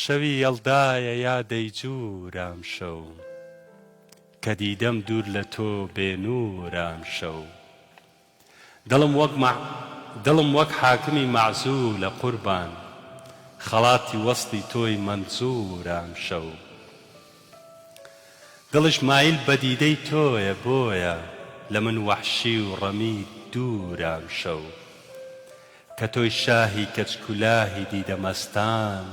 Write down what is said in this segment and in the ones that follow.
شەوی یەڵدایە یا دەیجوورام شەو کە دیدەم دوور لە تۆ بێنوورام شەو دڵم وەک حاکمی مەعزوولە قوربان خەڵاتی وەستی تۆی مەنزوورام شەو دڵش مایل بە دیدەی تۆیە بۆیە لە من وەحشی و ڕەمی دوورام شەو کە تۆی شاهی کەچکولاهی دیدەمەستان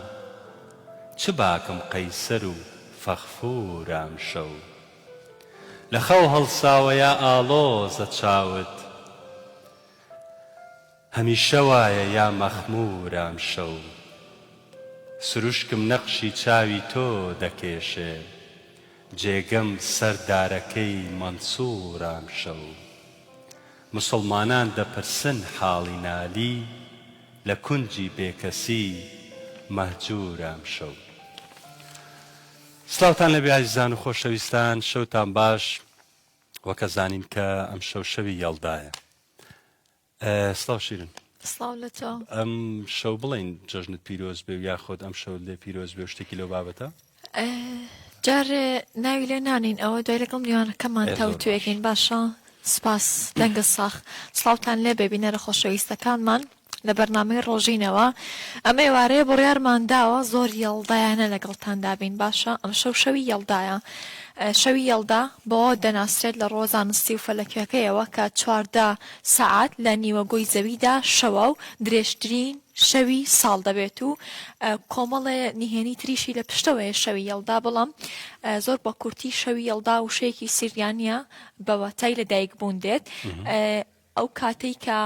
چ باکم قەیسەر و فەغفوورام شەو لە خەو هەڵساوە یا ئاڵۆزە چاوت هەمیشە وایە یا مەخموورام شەو سروشکم نەقشی چاوی تۆ دەکێشێ جێگەم سەر دارەکەی مەنسوورام شەو مسڵمانان دەپرسن حاڵی نالی لە کونجی بێکەسی مەهجوورام شەو سڵاوتان لەبێ عەزیزان و خۆشەویستان شەوتان باش وەکە زانین کە ئەم شەو شەوی یەڵدایە سڵاو شیرن سڵاو لە تۆ ئەم شەو بڵێن جەژنت پیرۆز بێ و یاخۆت ئەم شەو لێ پیرۆز بێ و شتێکی لەو بابەتە جارێ ناوی لێ نانین ئەوە دوای لەگەڵ میوانەکەمان تاوتوێگەین باشە سپاس دەنگە ساخ سڵاوتان لێ ببینەرە خۆشەویستەکانمان لە بەرنامەی ڕۆژینەوە ئەمە ئێوارەیە بڕیارمان داوە زۆر یەڵدایانە لەگەڵتان دابین باشە ئەم شەوی یەڵدایە شەوی یەڵدا بۆ دەناسرێت لە ڕۆزان ستی و فەلەکەکەیەوە کە 14 سەعات لە نیوەگۆی زەویدا شەوە و درێژترین شەوی ساڵ دەبێت و کۆمەڵێ نهێنی تریشی لە پشتەوەیە شەوی یەڵدا بەڵام زۆر بە کورتی شەوی یەڵدا و شەیەکی سیریانیە بەوەتای لەدایک بوون دێت ئەو کاتەی کە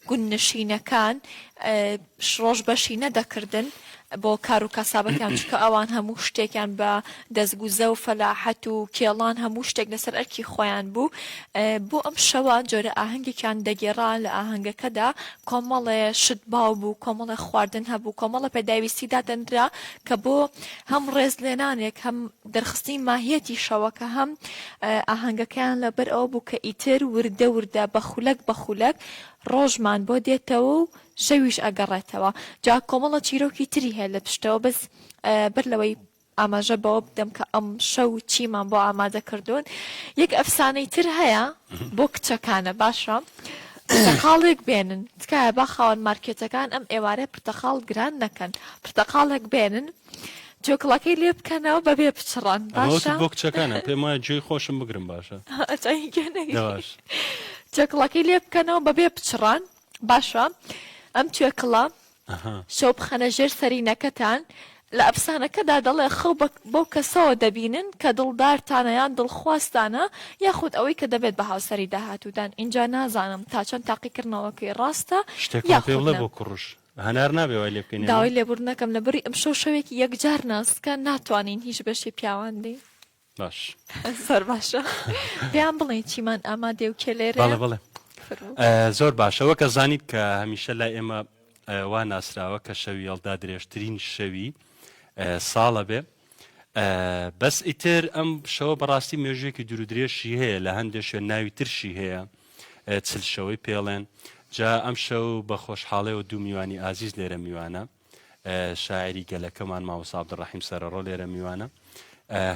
گوننشینەکان ڕۆژ بەشی نەدەکردن بۆ کار و کەسابەکان چکە ئەوان هەموو شتێکیان بە دەستگوزە و فەلاحەت و کێڵان هەموو شتێک لەسەر ئەرکی خۆیان بوو بۆ ئەم شەوە جۆرە ئاهەنگێکیان دەگێڕا لە ئاهەنگەکەدا کۆمەڵێ شت باو بوو کۆمەڵێ خواردن هەبوو کۆمەڵە پێداویستیدا دەنرا کە بۆ هەم ڕێزلێنانێک هەم دەرخستی ماهیەتی شەوەکە هەم ئاهەنگەکەیان لەبەر ئەوە بوو کە ئیتر وردە وردە بە خولەک ڕۆژمان بۆ دێتەوە و شەویش ئەگەڕێتەوە جا کۆمەڵە چیرۆکی تری هەیە لە پشتەوە بەس بەر لەوەی ئاماژە بەوە بدەم کە ئەم شەو چیمان بۆ ئامادە کردوون یەک ئەفسانەی تر هەیە بۆ کچەکانە باشە پرتەقاڵێک بێنن تکایە با خاوەن مارکێتەکان ئەم ئێوارە پرتەقاڵ گران نەکەن پرتەقاڵێک بێنن جۆکڵەکەی لێ بکەنەوە بەبێ بچڕان باشە بۆ کچەکانە پێم وایە گوێی خۆشم بگرم باشە جۆکڵەکەی لێ بکەنەوە بەبێ بچڕان باشە ئەم توێکڵە شەو بخەنە ژێر سەرینەکەتان لە ئەفسانەکەدا دەڵێ خەو بۆ کەسەوە دەبینن کە دڵدارتانە یان دڵخواستانە یاخود ئەوەی کە دەبێت بە هاوسەری داهاتوودان اینجا نازانم تا چەند تاقیکردنەوەکەی ڕاستە شتێک پێ بڵێ بۆ کوڕش هەنار نابێ وای لێ بکەین داوای لێبوور نەکەم لەبەری ئەم شەوێکی یەکجار ناسکە ناتوانین هیچ بەشی پیاوەندی باش زۆر باشە پێیان بڵێ چیمان ئامادێ و کێ لێرە بەڵێ زۆر باشەوە کە زانیت کە هەمیشە لای ئێمە وا ناسراوە کە شەوی یەڵدا درێژترین شەوی ساڵە بێ بەس ئیتر ئەم شەوە بەڕاستی مێژوێکی دوورودرێژی هەیە لە هەندێک شوێن ناوی ترشی هەیە چل شەوەی پێڵێن جا ئەم شەو بە خۆشحاڵەوە دوو میوانی ئازیز لێرە میوانە شاعری گەلەکەمان مامۆستا عەبدوڕەحیم سەرەڕۆ لێرە میوانە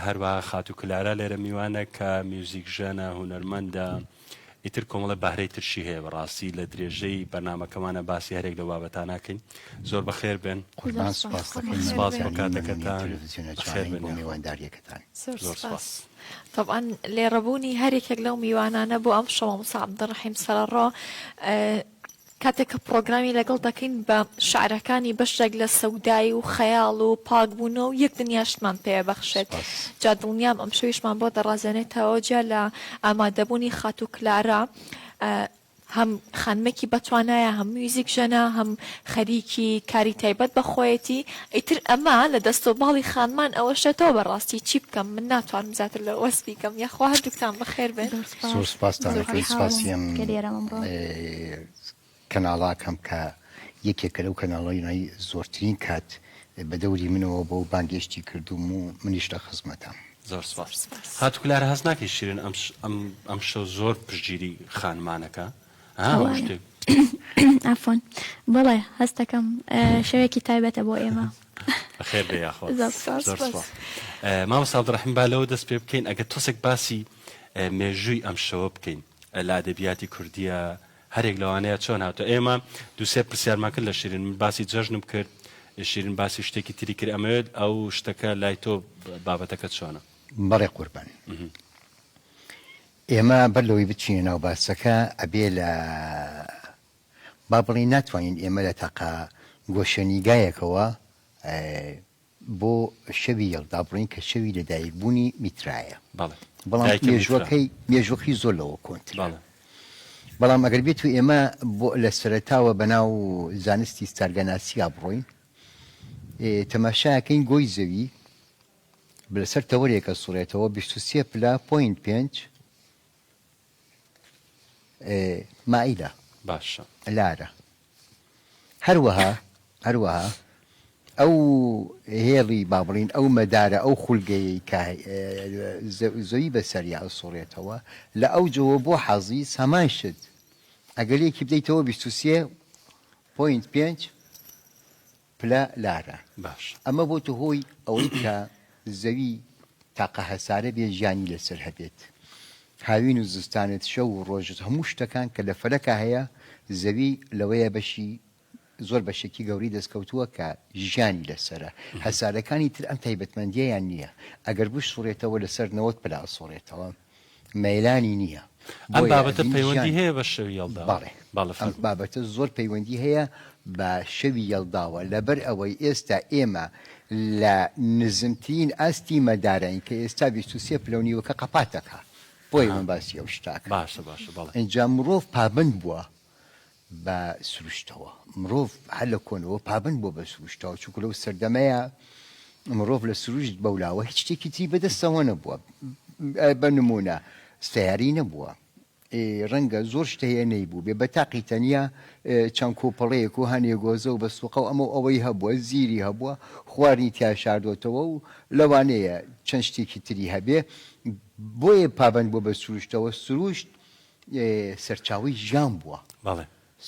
هەروەها خاتو کلارا لێرە میوانە کە میوزیک ژەنە هونەرمەندە ئیتر کۆمەڵە بەهرەی ترشی هەیە بەڕاستی لە درێژەی بەرنامەکەمانە باسی هەرێک لە بابەتان ناکەین زۆر بەخێر بێن سپاس بۆ کاتەکەتان زۆر سپاس طبعا لێڕەبوونی هەرێکێک لەو میوانانە بۆ ئەم شەوە مامۆستا عەبدوڕەحیم سەرەڕۆ کاتێک کە پرۆگرامی لەگەڵ دەکەین بە شعرەکانی بەشێک لە سەودایی و خەیاڵ و پاکبوونەوە و یەک دنیاشتمان پێ بەخشێت جا دڵنیام ئەم شەویشمان بۆ دەڕازێنێتەوە جا لە ئامادەبوونی خاتو کلارا هەم خانمێکی بەتوانایە هەم میوزیک ژەنە هەم خەریکی کاری تایبەت بەخۆیەتی ئیتر ئەمە لە دەستۆباڵی خانمان ئەوەشێتەوە بەڕاستی چی بکەم من ناتوانم زیاتر لە وەسپی بکەم یاخوا هەردووکتان بەخێر بێن زۆر سپاسیم کەناڵاکەم کە یەکێکە لەو کەناڵی زۆرترین کات بە دەوری منەوە بۆ بانگێشتی کردوم و منیش لە خزمەتم زۆر سپاس هاتوکلارە هەست ناکەی شیرین ئەم شەو زۆر پشتگیری خانمانەکە شتێک ئافۆن بڵێ هەستەکەم شەوێکی تایبەتە بۆ ئێمە خێر بێ یاخۆ زۆر سپاس. زۆر سپاس. مامۆستا عەبدوڕەحیم با لەوە دەست پێ بکەین ئەگەر تۆسێک باسی مێژووی ئەم شەوە بکەین لە ئەدەبیاتی کوردیە هەرێک لەوانەیە چۆن هاتووە ئێمە دووسێ پرسیارمان کرد لە شیرین من باسی جەژنم کرد شیرین باسی شتێکی تری کرد ئەمەوێت ئەو شتەکە لای تۆ بابەتەکە چۆنە بەڕێ قوربان ئێمە بەرلەوەی بچینە ناو باسەکە ئەبێ لە با بڵێ ناتوانین ئێمە لە تەقا گۆشەنیگایەکەوە بۆ شەوی یەڵدا بڵین کە شەوی لەدایکبوونی میترایە بەڵام مێژوەکەی زۆر لەوە کۆنت بەڵام ئەگەر بێت و ئێمە بۆ لە سەرەتاوە بەناو زانستی ستارگەناسییا بڕۆین تەماشایەکەین گۆی زەوی لەسەر تەوەرێکە سوڕێتەوە 23.5 مائیلە باشە لارە هەروەها ئەو هێڵی با بڵین ئەو مەدارە ئەو خولگەیەی زەوی بەسەریا سوڕێتەوە لە ئەو جەوە بۆ حەزی هەمان شت ئەگەرێکی بدەیتەوە 23.5 پلە لارە باش ئەمە بۆ تۆ هۆی ئەوەی کە زەوی تاقە هەسارە بێ ژیانی لەسەر هەبێت هاوین و زستانت شەو و ڕۆژت هەموو شتەکان کە لە فەلەکە هەیە زەوی لەوەیە بەشی زۆر بەشێکی گەوری دەستکەوتووە کە ژیانی لەسرە هەسارەکانی تر ئەم تایبەتمەندیەیان نییە ئەگەر بوش سوڕێتەوە لەسەر 90 پلا سوڕێتەوە مەیلانی نییە ئەم بابەتە پەیوەندی هەیە بە شەوی یەڵدا ئەم بابەتە زۆر پەیوەندی هەیە بە شەوی یەڵداوە لەبەر ئەوەی ئێستا ئێمە لە نزمترین ئاستی مەدارین کە ئێستا 23 پلەونیوەکە قەپاتەکە بۆی من باسی ئەو شتاکە باشە بەڵێ ئەنجا مرۆڤ پابند بووە بە سروشتەوە مرۆڤ هەر لە کۆنەوە پابند بووە بە سروشتەوە چونکە لەو سەردەمەیە مرۆڤ لە سروشت بەولاوە هیچ شتێکی تری بەدەستەوە نەبووە بە نمونە سیاری نەبووە ڕەنگە زۆر شتەیە نەیبوو بێ بە تاقی تەنیا چەند کۆپەڵەیەک و هەنێ گۆزە و بە سوقە و ئەمە ئەوەی هەبووە زیری هەبووە خوارنی تیا شاردۆتەوە و لەوانەیە چەند شتێکی تری هەبێ بۆیە پابند بووە بە سروشتەوە سروشت سەرچاوی ژیان بووە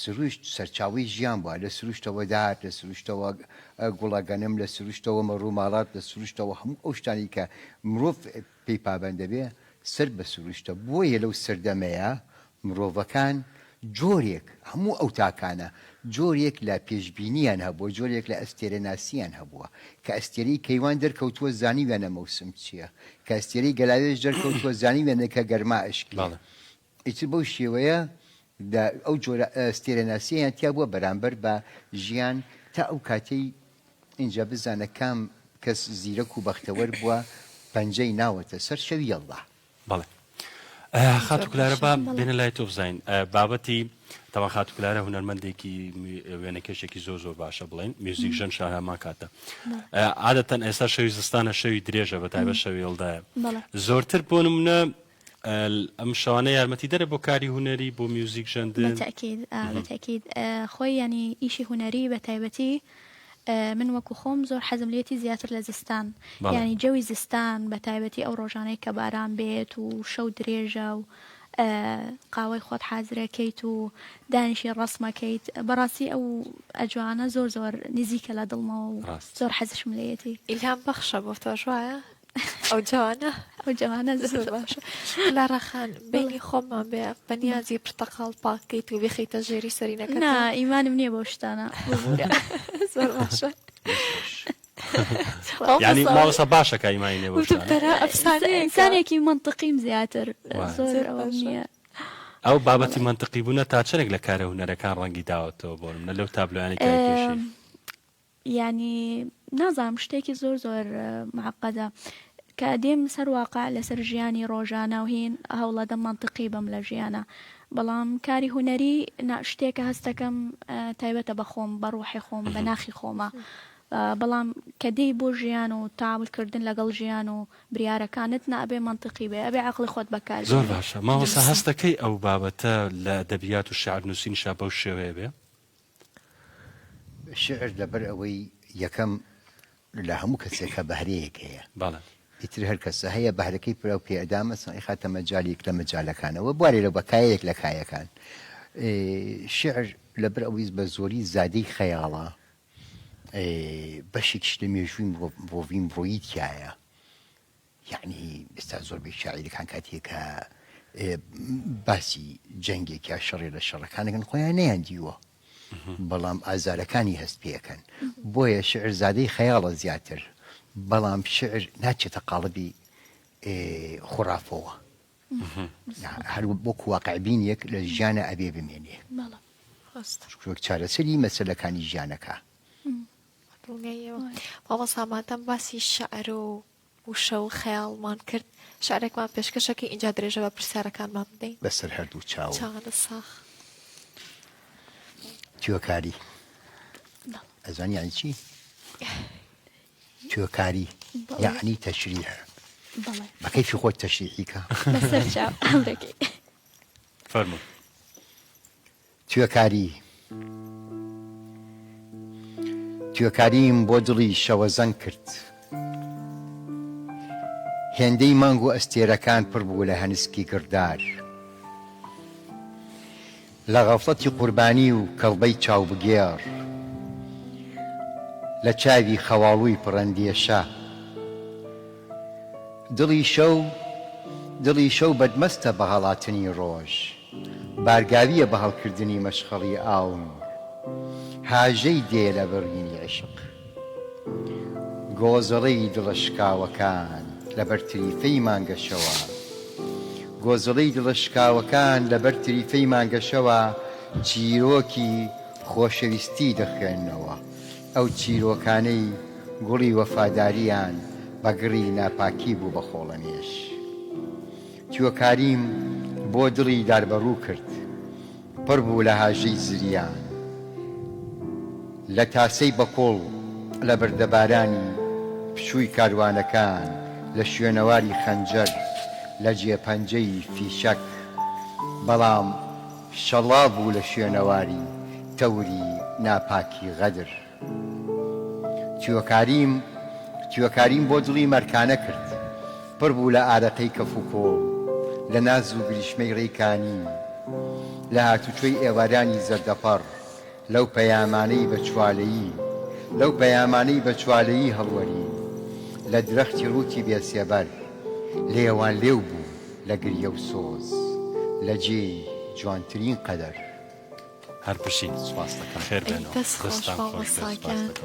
سروشت سەرچاوی ژیان بووە لە سروشتەوە دار لە سروشتەوە گوڵەگەنم لە سروشتەوە مەڕووماڵات لە سروشتەوە هەموو ئەو شتانی کە مرۆڤ پێی پابند دەبێ سەر بە سروشتە بۆیە لەو سەردەمەیە مرۆڤەکان جۆرێک هەموو ئەو تاکانە جۆرێک لە پێشبینیان هەبووە جۆرێک لە ئەستێرە ناسییان هەبووە کە ئەستێرەی کەیوان دەرکەوتووە زانیوێنە مەوسم چییە کە ئەستێرەی گەلاوێژ دەرکەوتووە زانیوێنە کە گەرما ئەشکی ئیتر بەو شێوەیە ئەو جۆرە ئەستێرە ناسییان تیا بووە بەرامبەر بە ژیان تا ئەو کاتەی اینجا بزانە کام کەس زیرەک و بەختەوەر بووە پەنجەی ناوەتە سەر شەوی یەڵدا بەڵێ خاتوکلارە با بێنە لای تۆ بزین بابەتی تەوا خاتوکلارە هونەرمەندێکی وێنەکەشێکی زۆر زۆر باشە بڵێن میوزیک ژەن شارەمان کاتە عادەتەن ئێستا شەوی زستانە شەوی درێژە بە تایبەت شەوی یەڵدایە زۆرتر بۆ نمونە ئەم شەوانە یارمەتی دەرە بۆ کاری هونەری بۆ میوزیک ژەندن بەتەکید خۆی ینی ئیشی هونەری بە تایبەتی من وەکو خۆم زۆر حەزم لێتی زیاتر لە زستان ینی جەوی زستان بە تایبەتی ئەو ڕۆژانەی کە باران بێت و شەو درێژە و قاوەی خۆت حازرەکەیت و دانیشی ڕسمەکەیت بەڕاستی ئەو ئەجوانە زۆر زۆر نزیکە لە دڵمەوە و زۆر حەزشم لێتی ئیلهام بەخشە بۆ تۆ ژوایە ئەو جوانە زۆر باشە لارەخان بینی خۆمان بێ بەنیازی پرتەقاڵ پاکەیت و بخیتە ژێری سەرینەکە نا ئیمانم نییە بۆ شتانە زۆر باشە ینی ماوەسە باشە کە ئیمانی نێ بۆ ئینسانێکی منطقیم زیاتر زۆر ئەوە نییە ئەو بابەتی منطقی بوونە تا چەرێک لە کارە هونەرەکان ڕەنگی داوەتەوە بۆ منە لەو تابلۆیانی کارکێشی ینی نازانم شتێکی زۆر زۆر معقەدە کە دێم سەر واقع لەسەر ژیانی ڕۆژانە و هین هەوڵەدە منطقی بم لە ژیانە بەڵام کاری هونەری شتێکە هەستەکەم تایبەتە بە خۆم بە ڕوحی خۆم بە ناخی خۆمە بەڵام کە دەی بۆ ژیان و تاولکردن لەگەڵ ژیان و بریارەکانت نابێ منطقی بێ ئەبێ عەقڵی خۆت بەکار زۆر باشە ماوەسا هەستەکەی ئەو بابەتە لە ئەدەبیات و شیعر نووسینشا بەو شێوەیە بێ شعر لەبەر ئەوەی یەکەم لە هەموو کەسێکە بەهرەیەک هەیە بەڵێ ئیتر هەر کەسە هەیە بەهرەکەی پرە و پێدامە خاتە مەجاالێک لە مەجالەکانەوە بوارێ لە بەکایەک لە کایەکان شعر لەبەر ئەوەی بە زۆری زادەی خەیاڵە بەشێکش لە مێژووی مرۆڤی مرۆیی تایە. یعنی ئێستا زۆربەی شاعیرەکان کاتێکە باسی جەنگێک یا شەڕێ لە شەڕەکانەکەن خۆیان نەیان دیوە، بەڵام ئازارەکانی هەست پێەکەن. بۆیە شعر زادەی خەیاڵە زیاتر، بەڵام شعر ناچێتە قاڵبی خوڕافەوە، هەر وەکو واقعبینێک لە ژیانە ئەبێ بمێنێ، وەک چارەسەری مەسەلەکانی ژیانەکە. بابا ساماتەم باسی شعر و وشە و خەیاڵمان کرد، شعرێکمان پێشکەشەکە اینجا درێژە بە پرسیارەکانمان بدەین بەسەر هەردوو چاوە. چاوە ساخ توێکاری ئەزان یانی چی؟ توێکاری یعنی تەشریح. بە کەیفی خۆت تەشریحی کە بەسەر چاو ئەم دەکەی. فەرموو. توێکاریم بۆ دڵی شەوەزەنگ کرد، هێندەی مانگ و ئەستێرەکان پڕ بوو لە هەنسکی گردار، لە غەفڵەتی قوربانی و کەڵبەی چاوبگێڕ، لە چاوی خەواڵووی پڕەندێشە. دڵی شەو بەدمەستە بە هەڵاتنی ڕۆژ، بارگاویە بە هەڵکردنی مەشخەڵی ئاون، هاژەی دێ لە بڕینی عشق. گۆزەڵەی دڵەشکاوەکان لە بەر تریفەی مانگەشەوە، گۆزەڵەی دڵەشکاوەکان لە بەر تریفەی مانگەشەوە، چیرۆکی خۆشەویستی دەخوێننەوە. ئەو چیرۆکانەی گوڵی وەفاداریان بەگڕی ناپاکی بوو بە خۆڵەمێش. توێکاریم بۆ دڵی داربەڕوو کرد، پڕ بوو لە هاژەی زریان، لە تاسەی بەکۆڵ لە بەردەبارانی پشووی کاروانەکان، لە شوێنەواری خەنجەر لە جێپەنجەی فیشەک، بەڵام شەڵا بوو لە شوێنەواری تەوری ناپاکی غەدر. توێکاریم بۆ دڵی مەرکانە کرد، پڕ بوو لە ئارەقەی کەف و کۆڵ، لە ناز و گریشمەی ڕێکانی، لە هاتوچۆی ئێوارانی زەردەپەڕ، لەو پەیامانەی بەچوالەیی هەڵوەری، لە درەختی ڕووتی بێسێبەر، لێوان لێو بوو لە گریە و سۆز، لە جێی جوانترین قەدەر. هەر پشین سواس دەکەم. خێر بێنەوە. دەستان خۆش بێت.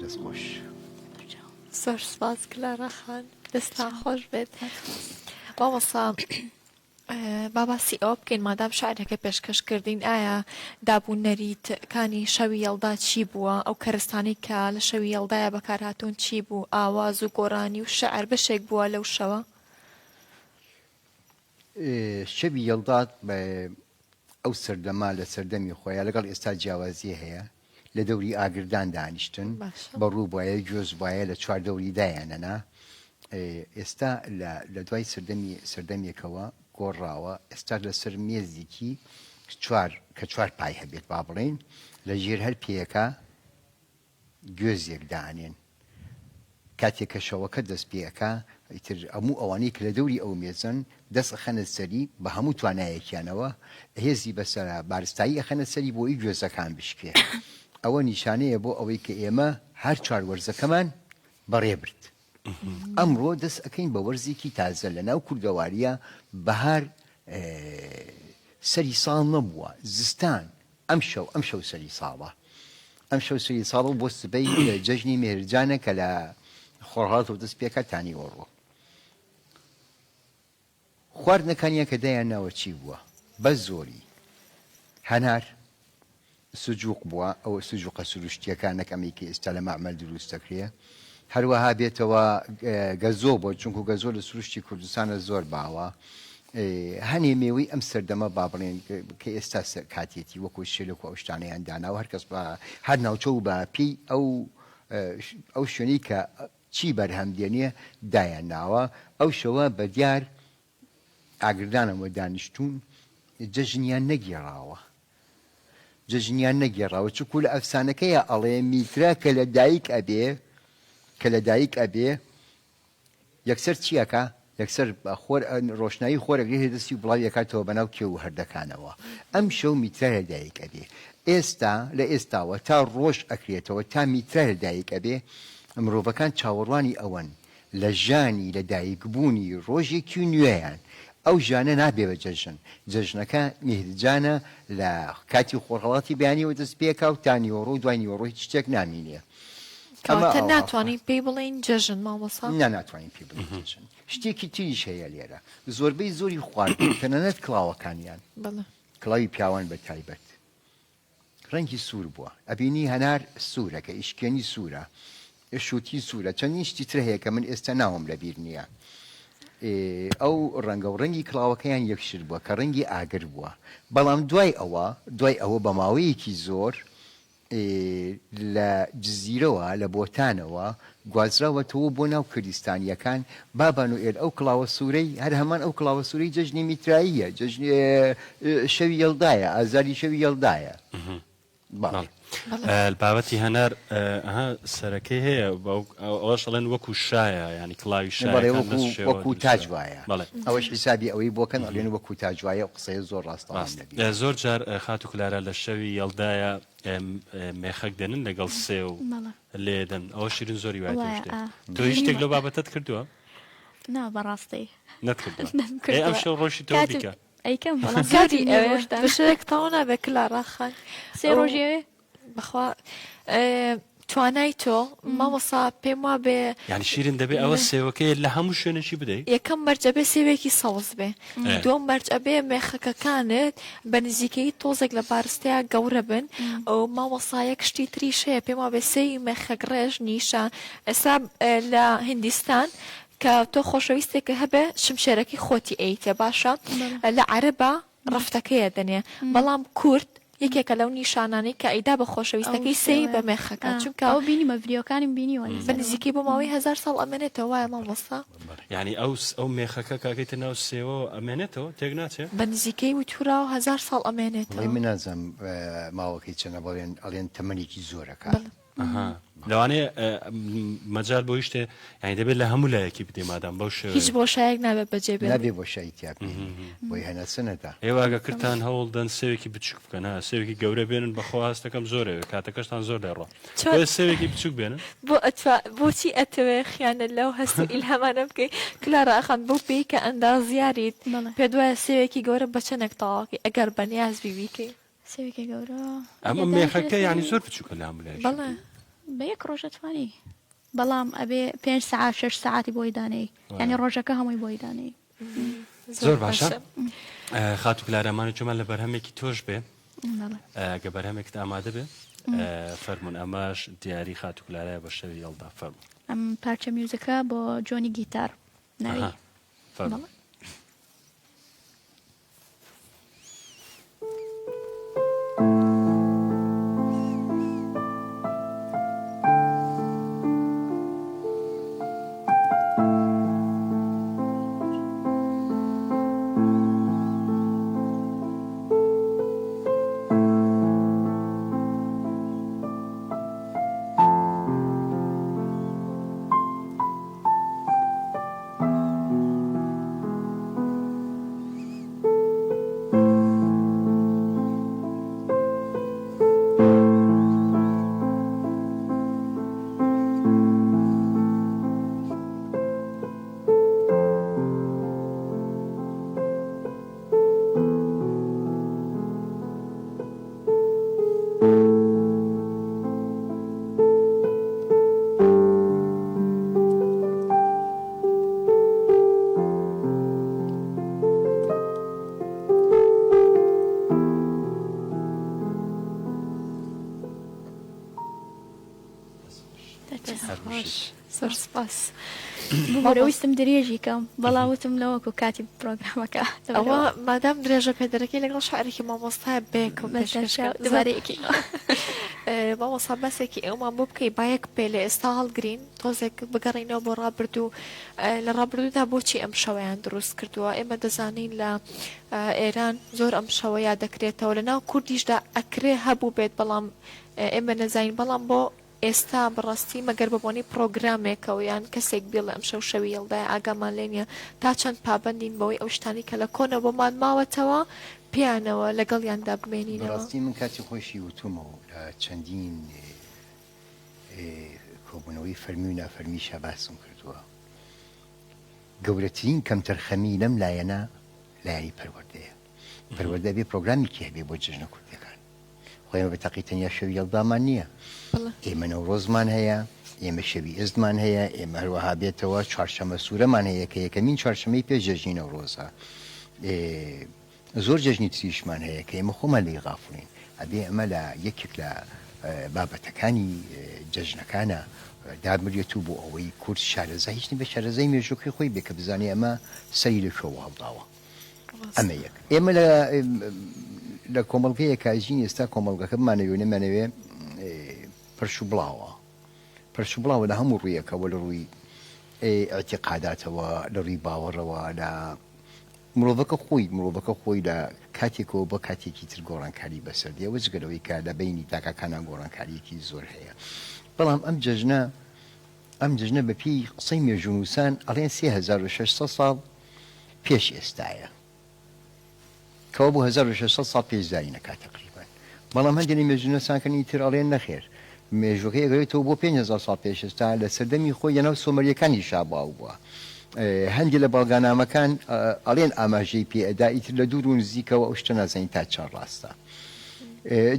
دەستخۆش. زۆر سپاس کلارە خان، دەستان خۆش بێت. بابەسا باباسی ئەوە بکەین مادام شعرەکە پێشکەش کردین، ئایا دابوو نەریتەکانی شەوی یەڵدا چی بووە؟ ئەو کەرستانی کە لە شەوی یەڵدایە بەکارهاتوون چی بوو؟ ئاواز و گۆڕانی و شەعر بەشێک بووە لەو شەوە؟ شەوی یەڵدات بە ئەو سەردەما لە سەردەمی خۆیان لەگەڵ ئێستا جیاوازی هەیە، لە دەوری ئاگردان دانیشتن، بەڕوو بواە گوێز بواە لە چوار دەوری دایانەنا. ئێستا لە دوای سەردەمێکەوە گۆڕاوە، ئێستا لەسەر مێزێکی کە چوار پای هەبێت با بڵێن، لە ژێر هەر پێیەکە گوێزێک دانێن. کاتێک کە شەوەکە دەست پێەکە، ئیتر هەموو ئەوانەی کە لە دەوری ئەو مێزن دەست ئەخەنە سەری بە هەموو توانایەکیانەوە، هێزی بەسەرە بارستایی ئەخەنە سەری بۆی گوێزەکان بشکێ. ئەوە نیشانەیە بۆ ئەوەی کە ئێمە هەر چوار وەرزەکەمان بەڕێ برد. ئەمڕۆ دەست ئەەکەین بە وەرزێکی تازە لە ناو کوردەواریە، بەهار سەری ساڵ نەبووە، زستان ئەم شەو سەری ساڵە. ئەم شەو سەری ساڵە بۆ سبەی جەژنی مێرجانە کە لە خۆڕهات و دەست پێکەتانی وەڕۆ. خواردنەکانیە کە دایان ناوە چی بووە؟ بە زۆری هەنار، سجوق بووە، ئەوە سجوقە سروشتیەکانێک ئەمریکی ئێستا لە مەعمەل دروست دەکرێ. هەروەها بێتەوە گەزۆ بۆ، چونکو گەزۆ لە سروشتی کوردستانە زۆر باوە. هەنێ مێوەی ئەم سەردەمە با بڵێن کە ئێستا کاتێتی وەکو شێلک و ئەو شتانەیان داناوە، هەرکەس بە هەر ناوچە و بە پێی ئەو شوێنەی کە چی بەرهەم دێنێ دایان ناوە. ئەو شەوە بە دیار ئاگردانەوە دانیشتون، جەژنیان نەگێڕاوە، چکو لە ئەفسانەکەیە ئەڵێ میترا کە لە دایک ئەبێ یەکسەر چیەکە؟ یەکسەر ڕۆشنایی خۆرەگری هێدەستی و بڵاو یەکاتەوە بەناو کێ و هەردەکانەوە ئەم شەو میترە هەردایک ئەبێ ئێستا لە ئێستاوە تا ڕۆژ ئەکرێتەوە تا میترە هەردایک ئەبێ مرۆڤەکان چاوەڕوانی ئەوەن لە ژانی لە دایکبوونی ڕۆژێکی نوێیان ئەو ژانە نابێ بە جەژنەکە میهرجانە لە کاتی خۆڕەڵاتی بەیانیەوە دەست پێکا و تا نیوەڕۆ و دوای نیوەڕۆی هیچ شتێک نامینێ کەواتە ناتوانین پێی بڵین جەژن مامۆستا ناتوانین پێ بڵین شتێکی تریش هەیە لێرە زۆربەی زۆری خواردن تەنانەت کڵاوەکانیان کڵاوی پیاوان بە تایبەت ڕەنگی سوور بووە ئەبینی هەنار سوورە کە ئیشکێنی سوورە شووتی سوورە چەندین شتی تر هەیە کە من ئێستا ناوم لەبیر نییە ئەو ڕەنگە و ڕەنگی کڵاوەکەیان یەکشر بووە کە ڕەنگی ئاگر بووە بەڵام دوای ئەوە بە ماوەیەکی زۆر لە جززیرەوە لە بۆتانەوە گوازراوەتەوە بۆ ناو کوردستانیەکان بابان و ئێر ئەو کڵاوە سوورەی هەر هەمان ئەو کڵاوە سوورەی جەژنی میتراییە شەوی یەڵدایە ئازاری شەوی یەڵدایە بابەتی هەنار سەرەکەی هەیە ئەوەش ئەڵێن وەکو شایە ینی کڵاوی وەکو تاجوایە ئەوەش حسابی ئەوەی بۆکەن ئەڵێن وەکو تاجوایە قسەیە زۆر ڕاستەوان زۆر جار خات و کلارە لە شەوی یەڵدایە مێخەک دێنن لەگەڵ سێ و لێدەن ئەوە شیرین زۆری وایە تۆ هیچ شتێک لەو بابەتت کردووە؟ نا بەڕاستی نەکردووە ئەم شەو ڕۆژی تۆ بیکە ئەیکەم کاتی بەشێک تاوا نابێ کلارەخان سێ ڕۆژێوێ بەخوا توانای تۆ مامۆسا پێم وا بێ یعنی شیرین دەبێ ئەوە سێوەکەی لە هەموو شوێنێکی بدەیت یەکەم مەرجەبێ سێوێکی سەوز بێ دوم مەرجەبێ مێخەکەکانت بە نزیکەی تۆزێک لە پارستەیە گەورە بن ئەو مامۆسا یەک شتی تریش هەیە پێم وا بێ سێی مێخەک ڕێژ نیشان ئێستا لە هیندستان کە تۆ خۆشەویستێکە هەبێ شمشێرەکەی خۆتی ئەیتێ باشە لە عەرەبە ڕەفتەکەیە دەنێ بەڵام کورد یەکێکە لەو نیشانانی کە ئەیدا بە خۆشەویستەکەی سێی بە مێخەکە چونکە ئەو بینیمە ڤیدیۆکانم بینیوە بە نزیکی بۆ ماوەی 1000 ساڵ ئەمێنێتەوە وایە مامۆستا یعنی ئەو مێخەکە کاکەیتە ناو سێوە ئەمێنێتەوە تێک ناچێت بە نزیکەی وتورا و 1000 ساڵ ئەمێنێتەوە من نازم ماوەکەی چەنە بڵێن ئەڵێن تەمەنێکی زۆرەکە لەوانەیە مەجال بۆ شتێ ینی دەبێت لە هەموو لایەکی بدێ مادام بەو شێوە هیچ بۆشایەک نابێت بەجێ بێت نابێ بۆ شایتیاپی بۆی هەنەسەنەدا ئێواگە کردتان هەوڵ دەن سێوێکی بچوک بکەن سێوێکی گەورە بێنن بەخوا هەستەکەم زۆرەوە کاتەکەشتان زۆر دەڕۆ سێوێکی بچوک بێنن بۆچی ئەتەوێ خیانە لەو هەست و ئیلهامانە بکەی کلارە ئەخەن بۆ پێی کە ئەندازیاریت پێ دوایە سێوێکی گەورە بە چەندێک تاواکەی ئەگەر بەنیاز بیکەی سێوێکی گەورە ئەمە مێخەکە ینی زۆر بچووکە لە هەموو لایەک بەڵێ بە یەک ڕۆژەتوانی بەڵام ئەبێ 5 ساعت 6 ساعتی بۆی دانەی ینی ڕۆژەکە هەمووی بۆی دانەی زۆر باشە خات و کلارەمانە چۆمان لە بەرهەمێکی تۆش بێ گە بەرهەمێکت ئامادە بێ فەرمونون ئەماش دیاری خات و کلارایە بە شەوی هەڵدا فەرمون ئەم پارچە میوزەکە بۆ جۆنی گیتار ناوی فەرمون زۆر سپاس ویستم درێژی کەم بەڵاوتم لەوەکو کاتی پرۆگرامەکە ئەوە مادام درێژە پێدەرەکەی لەگەڵ شعرێکی مامۆستای بێکم دوارەیەکی مامۆستا بەسێکی ئەومان بۆ بکەی بایەک پێ لە ئێستا هەڵگرین تۆزێک بگەڕینەوە بۆ ڕابردوو لە ڕابردوودا بۆچی ئەم شەوەیان دروست کردووە ئێمە دەزانین لە ئێران زۆر ئەم شەوەیە دەکرێتەوە لە ناو کوردیشدا ئەکرێ هەبوو بێت بەڵام ئێمە نەزانین بەڵام بۆ ئێستا بڕاستی مەگەر ببوونی پرۆگرامێکەوە یان کەسێک بێڵ ئەم شەوی هێڵدای ئاگامان لێنە تا چەند پابندین بەوەی ئەو شتانی کە لە کۆنە بۆمان ماوەتەوە پیانەوە لەگەڵیاندا بمێنینەوە. بەڕاستی من کاتی خۆشی وتومەوە لە چەندین کۆبوونەوەی فەرمی و نافەرمیشە باسم کردووە. گەورەترین کەمتەرخەمی لەم لایەنە لایەنی پەروەردەیە. پەروەردە بێ پرۆگرامیکی هەبێ بۆ جژنە کوردەکان. خۆیمە بە تەقی تەنیا شەوی هێڵدامان نییە. ئێمە نەورۆزمان هەیە، ئێمە شەوی ئێزدمان هەیە، ئێمە هەروەها بێتەوە چوارشەمە سوورەمان هەیە کە یەکەمین چوارشەمەی پێش جەژنی نەورۆزە. زۆر جەژنی تریشمان هەیە کە ئێمە خۆمان لێی غافڵین. ئەبێ ئەمە لە یەکێک لە بابەتەکانی جەژنەکانە دابمرێت و بۆ ئەوەی کورد شارەزای هیچنی بە شارەزای مێژووکی خۆی بێ کە بزانێ ئەمە سەری لە شۆوە هەڵداوە. ئەمە یەک. ئێمە لە کۆمەڵگەیە کاژین ئێستا کۆمەڵگەکە بمانەوێنێمانەوێ پرش و بڵاوە. پرش و بڵاوە لە هەموو ڕوویەکەوە لە ڕووی ئەعتیقاداتەوە، لە ڕووی باوەڕەوە، لە مرۆڤەکە خۆی لە کاتێکەوە بە کاتێکی تر گۆڕانکاری بەسەردیەوە جگەرەوەی کە لە بینی تاکەکانان گۆڕانکاریەکی زۆر هەیە. بەڵام ئەم جژنە بەپی قسەی مێژونووسان ئەڵێن 3600 ساڵ پێش ئێستایە کەەوە بۆ 1600 ساڵ پێشداری نەکات تقریبان. بەڵام هەندێکی مێژونووسانکەنی تر ئەڵێن نەخێر مێژوەکەی ئەگەوێتەوە بۆ 5000 ساڵ پێش ئێستا لە سەردەمی خۆی یەنەو سۆمەریەکانی شاباو بووە. هەندێک لە بەڵگانامەکان ئەڵێن ئاماژەی پێئەدا ئیتر لە دوور و نزیکەوە ئەو شتە نازانین تا چەند ڕاستە.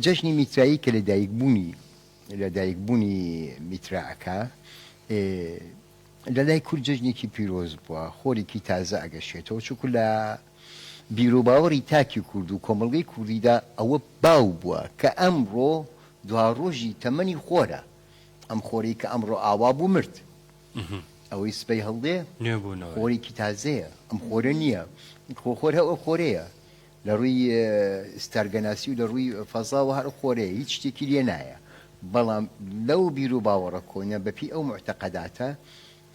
جەژنی میترایی کە لە دایکبوونی میتراعەکە لەلای کورد جەژنێکی پیرۆز بووە، خۆرێکی تازە ئەگەشێتەوە چونکە لە بیرۆباوەڕی تاکی کورد و کۆمەڵگەی کوردیدا ئەوە باو بووە کە ئەمڕۆ دوا ڕۆژی تەمەنی خۆرە، ئەم خۆری کە ئەمڕۆ ئاوا بوو مرد. ئەوەی سبەی هەڵدێ خۆرێکی تازەیە، ئەم خۆرە نییە، خۆر ئەو خۆرەیە لە ڕووی ستارگەناسی و لە ڕووی فەزاوە هەر خۆرەیە، هیچ شتێکی لێ نایە. بەڵام لەو بیر و باوەڕە کۆنە بەپی ئەو معتەقەداتە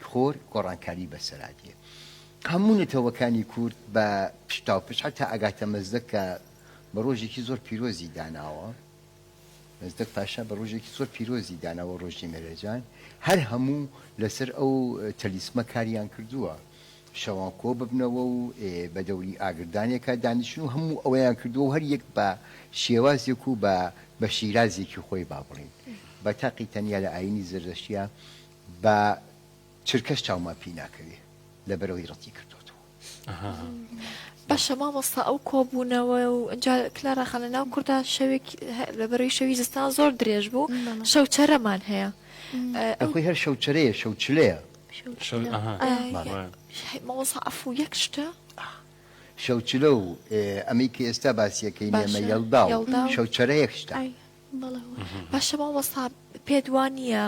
خۆر گۆڕانکاری بەسەرادیە. هەموو نەتەوەکانی کورد بە پشتاوپشت هەتا ئەگاتە مەزدەک کە بە ڕۆژێکی زۆر پیرۆزی داناوە، مەزدەک پاشا بە ڕۆژێکی زۆر پیرۆزی داناوە ڕۆژی مێرەجان، هەر هەموو لەسەر ئەو تەلیسمە کاریان کردووە، شەوان کۆ ببنەوە و بە دەوری ئاگردانێکە دانیشتن و هەموو ئەوەیان کردووە و هەر یەک بە شێوازێک و بە شیرازێکی خۆی بابڕین. بە تاقی تەنیا لە ئاینی زەردەشتیە بە چرکەش چاوماپی ناکەوێ لەبەرەوەی ڕەتی کردوتەوە. باشە مامۆستا ئەو کۆبوونەوە و ئەجا کلارەخە لە ناو کووردا شەوێک لەبەرەوەی شەوی زستان زۆر درێژ بوو، شەوچەرەمان هەیە. ئەخۆی هەر شەوچەرەیە شەوچلەیە مامۆستا ئەفو یەک شتە شەوچلە و ئەمەی کە ئێستا باسیەکەی نێمە یەڵدا و شەوچەرە یەک شتە. باشە مامۆستا پێدوانیە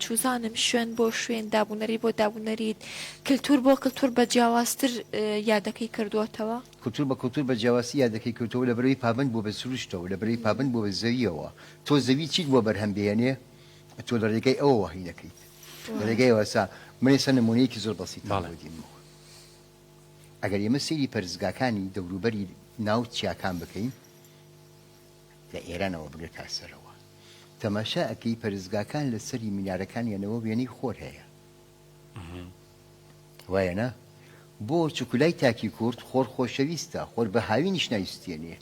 چوزانم شوێن بۆ شوێن دابوونەری بۆ دابوونەریت کللتور بۆ کللتور بە جیاوازتر یادەکەی کردوتەوە، کللتور بە کللتور بە جیاواسی یادەکەی کردەوە لە بەرەوەی پابند بۆ بە سروشتەوە، لە بەرەوەی پابند بۆ بە زەویەوە. تۆ زەوی چیت بۆ بەرهەم بێنێ تۆ لە ڕێگەی ئەوە وەهی دەکەیت، لە ڕێگەی ئەوەسا من ێستا نمونەیەکی زۆر بەسیط دێمەوە. ئەگەر ئێمە سەیری پەرزگاکانی دەوروبەری ناو چیاکان بکەین لە ئێرانەوە بگرێت تا سەرەوە، تەماشا ئەکەی پەرزگاکان لە سەری مینارەکانیانەوە وێنەی خۆر هەیە، وایە نا؟ بۆ چکولای تاکی کورد خۆر خۆشەویستە، خۆر بە هاوینیش نایستێنێ،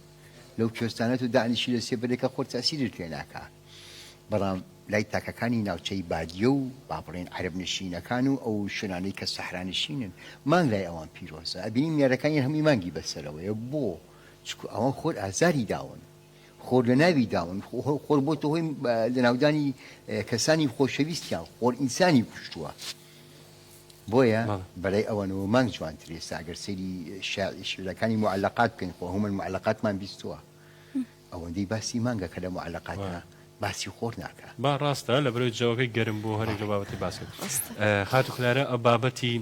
لەو کوێستانەت و دانیشی لە سێبەرێکە خۆر تاسیرت لێ ناکا. بەڵام لای تاکەکانی ناوچەی بادیە و بابڕێن عەرەبنشینەکان و ئەو شوێنانەی کە سەحرانشینن مانگ لای ئەوان پیرۆزە، ئەبینی مێرەکانی هەمووی مانگی بەسەرەوەیە. بۆ چکو ئەوان خۆر ئازاری داون، خۆر لە ناوی داون، خۆر بۆ تۆ هۆی لە ناودانی کەسانی خۆشەویستیان خۆر ئینسانی کوشتووە. بۆیە بەلای ئەوەنەوە مانگ جوانتر ئێستا ئەگەر سەیری شعرەکانی معەلەقات بکەین، خۆ هەموو معەلەقاتمان بیستووە، ئەوەندەی باسی مانگە کە لە معەلەقاتە باسی خۆر ناکە. با ڕاستە لە بەرەوەی جەوەکەی گەرم بۆ هەرێک لە بابەتی باس کرد. خاتو کلارە ئەو بابەتی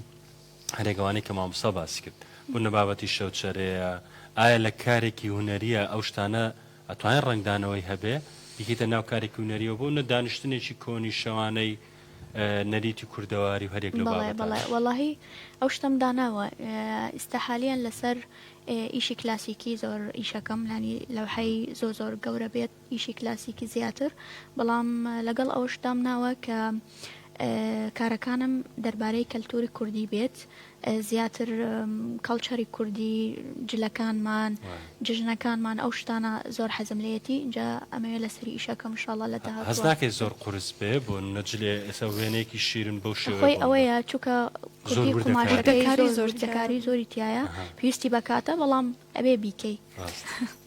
هەرێکەوانی کە مامۆستا باسی کرد بوو نە بابەتی شەوچەرەیە، ئایا لە کارێکی هونەریە ئەو شتانە ئەتوانین ڕنگدانەوەی هەبێ بکەیتە ناو کارێکی هونەریەوە بۆ نە دانیشتنێکی کۆنی شەوانەی نەریتی کوردەواری و هەرێک لە بەڵێ بابەتە. بەڵێ وەڵاهی ئەو شتم داناوە ئێستاحالیان لەسەر ئیشی کلاسیکی زۆر ئیشەکەم لانی لەوحەی زۆر گەورە بێت ئیشی کلاسیکی زیاتر بەڵام لەگەڵ ئەوە شتام ناوە کە کارەکانم دەربارەی کەلتوری کوردی بێت زیاتر کەڵچەری کوردی جلەکانمان جژنەکانمان ئەو شتانە زۆر حەزم لێتی اینجا ئەمەوێت لەسەری ئیشەکەم انشاءالله لە داهاتووە هەز ناکەی زۆر قورس بێ بۆ نەجلێ ئێستا وێنەیەکی شیرن بەو شێوەیە خۆی ئەوەیە چووکە کوردی زۆر قماشەکەی زۆر دەکاری زۆری تایە پێویستی بەکاتە بەڵام ئەبێ بیکەی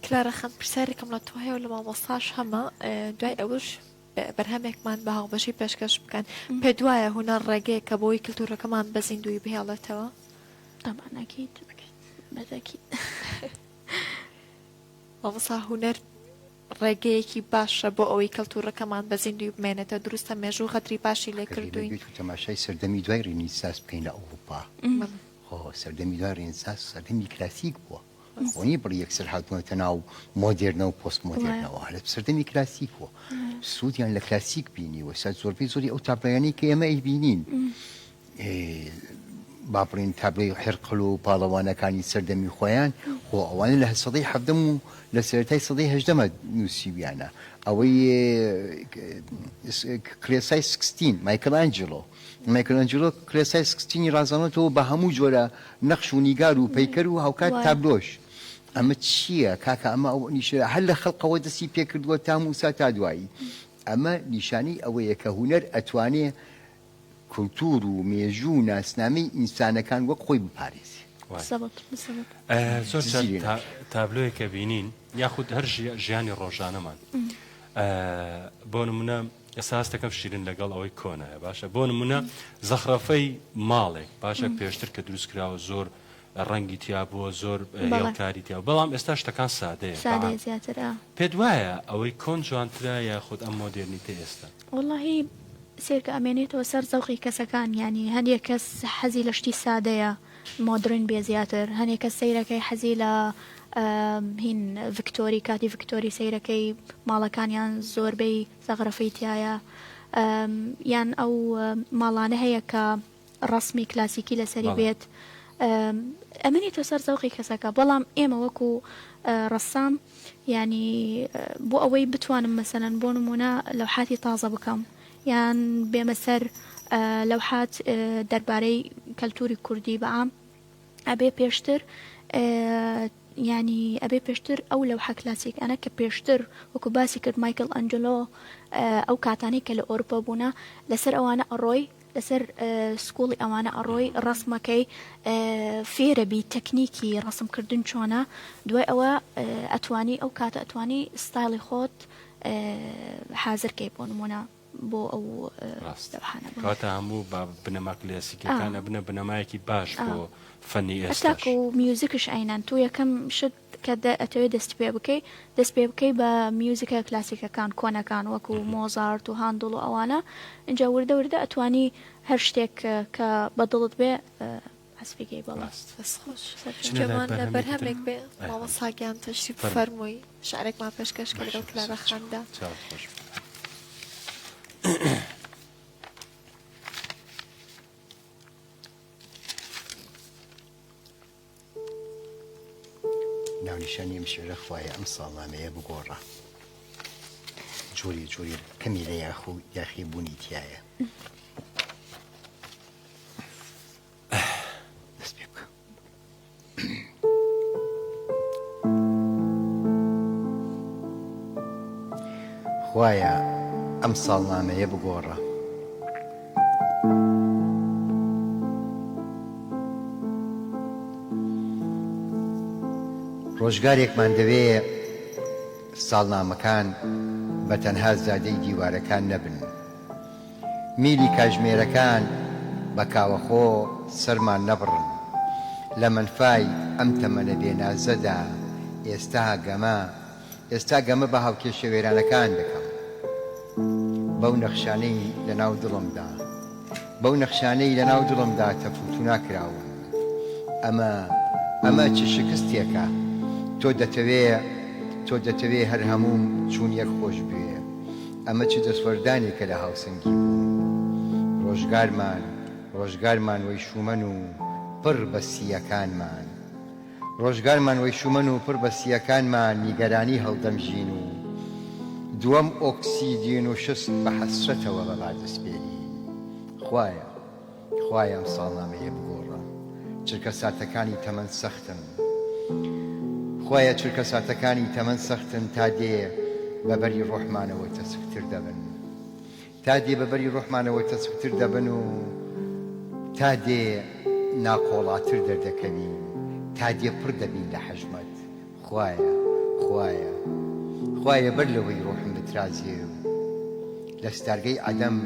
کلارە خەم پرسیارێکم لە تۆ هەیە و لە مامۆستاش هەمە دوای ئەوش بەرهەمێکمان بە هاوبەشی پێشکەش بکەن پێ دوایە هونەر ڕێگەیە کە بۆی کلتورەکەمان بەزیندوی بهێڵێتەوە طبعا أكيد بس أكيد مامۆستا هونەر ڕێگەیەکی باشە بۆ ئەوەی کەلتورەکەمان بەزیندوی بمێنێتە دروستە مێژوو خەتری باشی لێ کردوین تەماشای سەردەمی دوای ڕێنیساس بکەین لە ئەوروپا سەردەمی دوای ڕێنیساس سەردەمی کلاسیک بووە خۆنی بڕ یەکسەر هاتوونەتە ناو مۆدێرنە و پۆست مۆدێرنەوە لە سەردەمی کلاسیک بووە سوودیان لە کلاسیک بینیوە سەر زۆربەی زۆری ئەو تابلۆیانەی کە ئێمە ئەیبینین باپڕین تابلۆی حێرقڵ و پاڵەوانەکانی سەردەمی خۆیان خۆ ئەوانە لە سەدەی حەڤدەم و لە سەرەتای سەدەی هەژدەمە نووسیویانە ئەوەی کلێسای 16 مایکلانجلۆ کلێسای 16 ڕازانەتەوە بە هەموو جۆرە نەخش و نیگار و پەیکەر و هاوکات تابلۆش ئەمە چییە کاکە ئەمە ئەو نیشە هەر لە خەڵقەوە دەستی پێکردووە تا موسا تا دوایی ئەمە نیشانی ئەوەیە کە هونەر ئەتوانێ کولتور و مێژوو و ناسنامەی ئینسانەکان وەک خۆی بپارێزی زۆر تابلۆیەکە بینین یاخود هەر ژیانی ڕۆژانەمان بۆ نمونە ئێستا هەستەکەم شیرن لەگەڵ ئەوەی کۆنایە باشە بۆ نمونە زەخرەفەی ماڵێک باشە پێشتر کە دروست کراوە زۆر ڕەنگی تیا بووە زۆر هێڵکاری تیا بەڵام ئێستا شتەکان سادەیە پێ دوایە ئەوەی کۆن جوانترە یاخود ئەم مۆدێرنیتە ئێستا واللهی سێرکە ئەمێنێتەوە سەر زەوقی کەسەکان ینی هەندێک کەس حەزی لە شتی سادەیە مۆدرن بێ زیاتر هەندێک کەس سەیرەکەی حەزی لە هین ڤیکتۆری کاتی ڤیکتۆری سەیرەکەی ماڵەکانیان زۆربەی زەغرەفەی تایە یان ئەو ماڵانە هەیە کە ڕسمی کلاسیکی لەسەری بێت ئەمێنێتەوە سەر زەوقی کەسەکە بەڵام ئێمە وەکو ڕەسام ینی بۆ ئەوەی بتوانم مەسەلەن بۆ نمونە لەوحاتی تازە بکەم یان بێمە سەر لەوحات دەربارەی کەلتوری کوردی بەعام ئەبێ پێشتر ینی ئەبێ پێشتر ئەو لەوحە کلاسیک ئەنە کە پێشتر وەکو باسی کرد مایکل ئەنجلۆ ئەو کاتانەی کە لە ئۆروپا بوونە لەسەر ئەوانە ئەڕۆی لەسەر سکوڵی ئەوانە ئەڕۆی ڕسمەکەی فێرەبی تەکنیکی ڕسمکردن چۆنە دوای ئەوە ئەتوانی ئەو کاتە ئەتوانی ستایلی خۆت حازرکەی بۆ نمونە بۆ ئەو کاتە هەموو بنەما کلاسیکەکانە بنە بنەمایەکی باش بۆ فەنی ئێستا و میوزیکش ئەینان تو یەکەم شت کە ئەتەوێت دەست پێ بکەی بە میوزیکە کلاسیکەکان کۆنەکان وەکو مۆزارت و هاندڵ و ئەوانە اینجا وردە ئەتوانی هەر شتێک کە بەدڵت بێ حسبیگەی بەڵاست جوان لە بەرهەمێک بێ مامۆستاگیان تەشریف فەرمووی شعرێکمان پێشکەش کرد لەگەڵ کلارە خاندا ناونیشانی ئەم شێرە خوایە ئەم ساڵنامەیە بگۆڕە جۆری کەمی لە یاخی بوونی تایە دەست پێ بکە خوایە ئەم ساڵنامەیە بگۆڕە ڕۆژگارێکمان دەوێ ساڵنامەکان بە تەنها زادەی دیوارەکان نەبن میلی کاژمێرەکان بە کاوەخۆ سەرمان نەبڕن لە منفای ئەم تەمەنە بێنازەدا ئێستا گەمە بە هاوکێشە وێرانەکان دەکەم بەو نەخشانەی لە ناو دڵمدا تەفوت و ناکراون ئەمە چ شکستێکە تۆ دەتەوێ هەر هەموم چوون یەک خۆش بوێ ئەمە چ دەسوەردانێکە لە هاوسەنگی بوون ڕۆژگارمان وەی شومەن و پڕ بە سیەکانمان ڕۆژگارمان وەی شومەن و پڕ بە سیەکانمان نیگەرانی هەڵدەمژین و دووەم ئۆکسیدین و شست بە حەسرەتەوە بە بادەسپێری خوایە ئەم ساڵنامەیە بگۆڕە چرکە ساتەکانی تەمەن سەختن خوایە چرکە ساتەکانی تەمەن سەختن تا دێ بەبەری ڕۆحمانەوە تەسکتر دەبن تا دێ بەبەری ڕۆحمانەوە تەسکتر دەبن و تا دێ ناکۆڵاتر دەردەکەوین تا دێ پڕ دەبین لە حەژمەت خوایە بەر لەوەی ڕۆحم بترازێ و لە ستارگەی عەدەم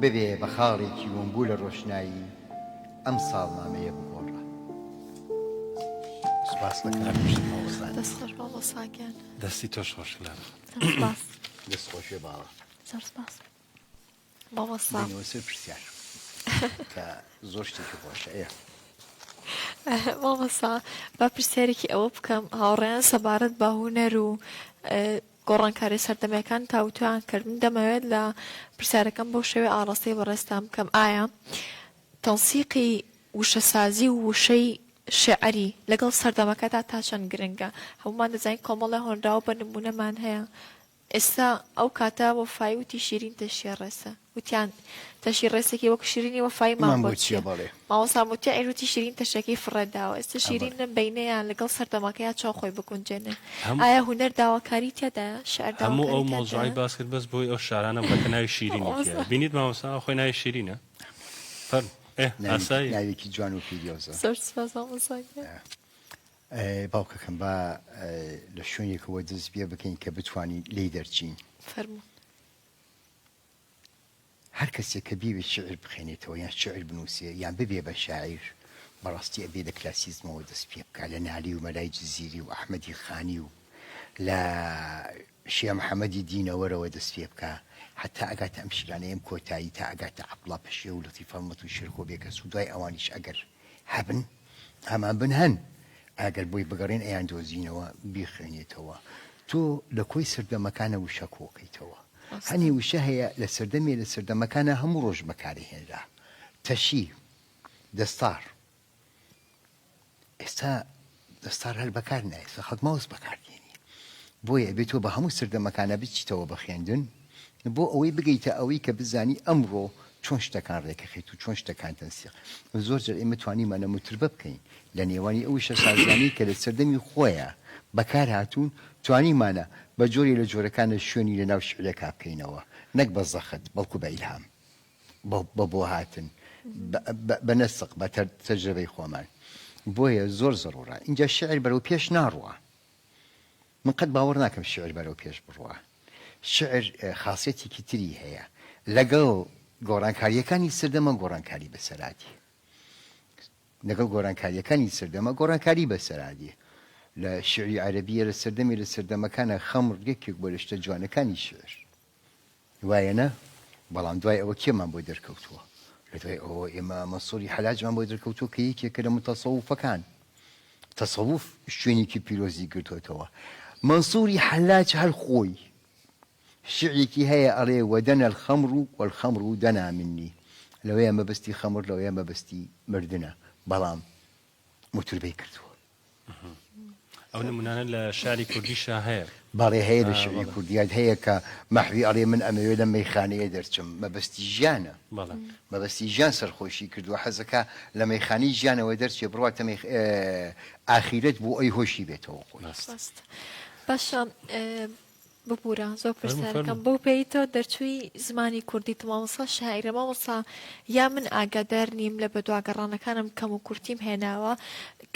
ببێ بە خاڵێکی وەنبوو لە ڕۆشنایی ئەم ساڵنامەیە بگۆڕە. سوپاس دەکەم دەستخۆش مامۆستاگیان. دەستی تۆش خۆش لە سپاس دەستخۆشێ باوە زۆر سپاس مامۆستا بینەوە سەر پرسیار کە زۆر شتێکی خۆشە مامۆستا با پرسیارێکی ئەوە بکەم هاوڕێیان سەبارەت بە هونەر و گۆڕانکاری سەردەمیەکان تاوتویان کرد من دەمەوێت لە پرسیارەکەم بۆ شێوەی ئاڕاستی بەڕێستان بکەم ئایا تەنسیقی وشەسازی و وشەی شعری لەگەڵ سەردەمەکەدا تا چەند گرنگە هەمومان دەزانین کۆمەڵی هۆنراوە بە نمونەمان هەیە ئێستا ئەو کاتە وەفای وتی شیرین تەشی ڕێسە وتیان تەشی ڕێسێکی وەک شیرینی وەفای مان بۆ چییە ماوەساموتی ئەیروتی شیرین تەشەکەی فڕێداوە ئێستا شیرین بینەیان لەگەڵ سەردەمەکەیان چاو خۆی بکونجێنێ ئایا هونەر داواکاری تێدایە شعر هەموو ئەو مۆزوعی باس کرد بەس بۆی ئەو شارانە بەکە ناوی شیرینی بینیت مامۆستا خۆی ناوی شیرینە فەرم ئاسایی ناوێکی جوان و پیرۆزە زۆر سپاس مامۆستاگیان. باوکەکەم با لە شوێنێکەوە دەست بێ بکەین کە بتوانین لێی دەرچین فەرموو هەر کەسێک کە بیوێت شعر بخێنێتەوە یان شعر بنووسێ یان ببێ بە شاعیر بەڕاستی ئەبێ لە کلاسیزمەوە دەست پێ بکە لە نالی و مەلای جزیری و ئەحمەدی خانی و لە شێخ محەممەدی دینەوەرەوە دەست پێ بکە حتا ئەگاتە ئەم شیرانەیەم کۆتایی تا ئەگاتە عەبدوڵڵا پەشێ و لەتیف فەرمەت و شێرکۆ بێکەس و دوای ئەوانیش ئەگەر هەبن هەمان بن هەن ئەگەر بۆی بگەڕێن ئەیان دۆزینەوە بیخوێنێتەوە تۆ لە کۆی سەردەمەکانە وشە کۆکەیتەوە هەنی وشە هەیە لە سەردەمێ لە سەردەمەکانە هەموو ڕۆژ بەکارهێنرا تەشی دەستار ئێستا دەستار هەر بەکار نایە خەڵک ماوس بەکاردێنی بۆیە بێت تۆ بە هەموو سەردەمەکانە بچیتەوە بە خوێندن بۆ ئەوەی بگەیتە ئەوەی کە بزانی ئەمڕۆ چۆن شتەکان ڕێکەخیت و چۆن شتەکان تەنسیق زۆر جار ئێمە توانیمانە متربە بکەین لە نێوانی ئەو شە سازانی کە لە سەردەمی خۆیە بەکار هاتوون توانیمانە بە جۆری لە جۆرەکانە شوێنی لە ناو شعرەکە بکەینەوە نەک بە زەخت بەڵکو بە ئیلهام بە بۆ هاتن بە نەسق بە تەجربەی خۆمان بۆیە زۆر زەڕورە اینجا شعر بەرەو پێش ناڕوە من قەت باوەڕ ناکەم شعر بەرەو پێش بڕوە شعر خاصیەتێکی تری هەیە لەگەڵ گۆڕانکاریەکانی سەردەمە گۆڕانکاری بەسەرادی لەگەڵ گۆڕانکاریەکانی سەردەمە گۆڕانکاری بەسەرادی لە شعری عەرەبیە لە سەردەمی لە سەردەمەکانە خەمر یەکێک بۆ لە شتە جوانەکانی شعر وایەنە بەڵام دوای ئەوە کێمان بۆ دەرکەوتووە لە دوای ئەوە ئێمە مەنسووری حەلاجمان بۆ دەرکەوتووە کە یەکێکە لە متەسەووفەکان تەسەووف شوێنێکی پیرۆزی گرتوێتەوە مەنسووری حەلاج هەر خۆی شعرێکی هەیە ئەڵێ وەدەنە الخەمر والخەمر دەنا منی لەوەیە مەبەستی خەمر لەوەیە مەبەستی مردنە بەڵام متربەی کردووە ئەو نمونانە لە شاری کوردیشە هەیە باڵێ هەیە لە شعری کوردیات هەیە کە مەحوی ئەڵێ من ئەمەوێت لە مەیخانەیە دەرچم مەبەستی ژیانە مەبەستی ژیان سەرخۆشی کردووە حەزەکە لە مەیخانی ژیانەوە دەرچێ بڕاتە ئاخیرەت بۆ ئەی هۆشی بێتەوە خۆی باشە ببوورە زۆر پرسیارەکەم بۆ پێیتەوە دەرچووی زمانی کوردی مامۆستا شاعیرە مامۆستا یا من ئاگادار نیم لە بەدواگەڕانەکانم کەم و کورتیم هێناوە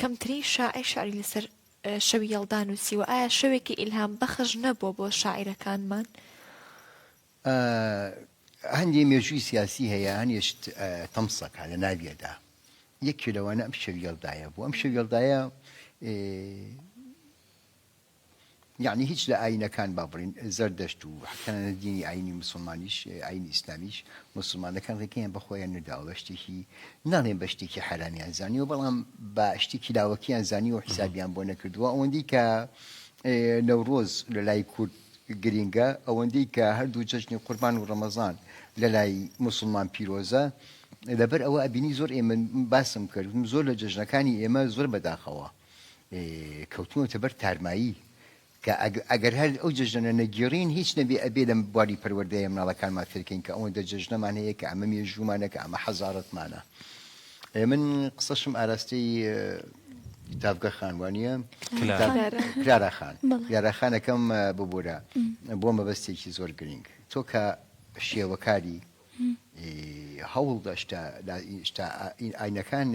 کەمترین شاعیر شعری لەسەر شەوی یەڵدا نووسیوە ئایا شەوێکی ئیلهام بەخش نەبووە بۆ شاعیرەکانمان هەندێک مێژووی سیاسی هەیە هەنیشت تەمسەکە لە ناویەدا یەکێ لەوانە ئەم شەوی یەڵدایە بوو ئەم شەوی یەڵدایە یعنی هیچ لە ئاینەکان بابڕین زەردەشت و حتەنە دینی ئاینی مسلمانیش ئاینی ئیسلامیش مسلمانەکان ڕێکیان بەخۆیان نەداوە بە شتێکی ناڵێن بە شتێکی حەرامیان زانیوە بەڵام بە شتێکی لاوەکییان زانی و حیسابیان بۆ نەکردووە ئەوەندی کە نەورۆز لە لای کورد گرینگە ئەوەندەی کە هەردوو جەژنی قوربان و ڕەمەزان لە لای مسلمان پیرۆزە لەبەر ئەوە ئەبینی زۆر ئێمە باسم کرد زۆر لە جەژنەکانی ئێمە زۆر بەداخەوە کەوتنەوەتە بەر تارمایی کە ئەگەر هەر ئەو جەژنە نەگیێڕین هیچ نەبێ ئەبێ لەم بواری پەروەردەیە مناڵەکانمان فێرکەین کە ئەوەندە جەژنەمان هەیە کە ئەمە مێژوومانە کە ئەمە حەزارەتمانە من قسەشم ئاراستەی کتابگە خانوانیە کلارا خان کلارا خانەکەم ببوورە بۆ مەبەستێکی زۆر گرنگ تۆ کە شێوەکاری هەوڵ شتا ئاینەکان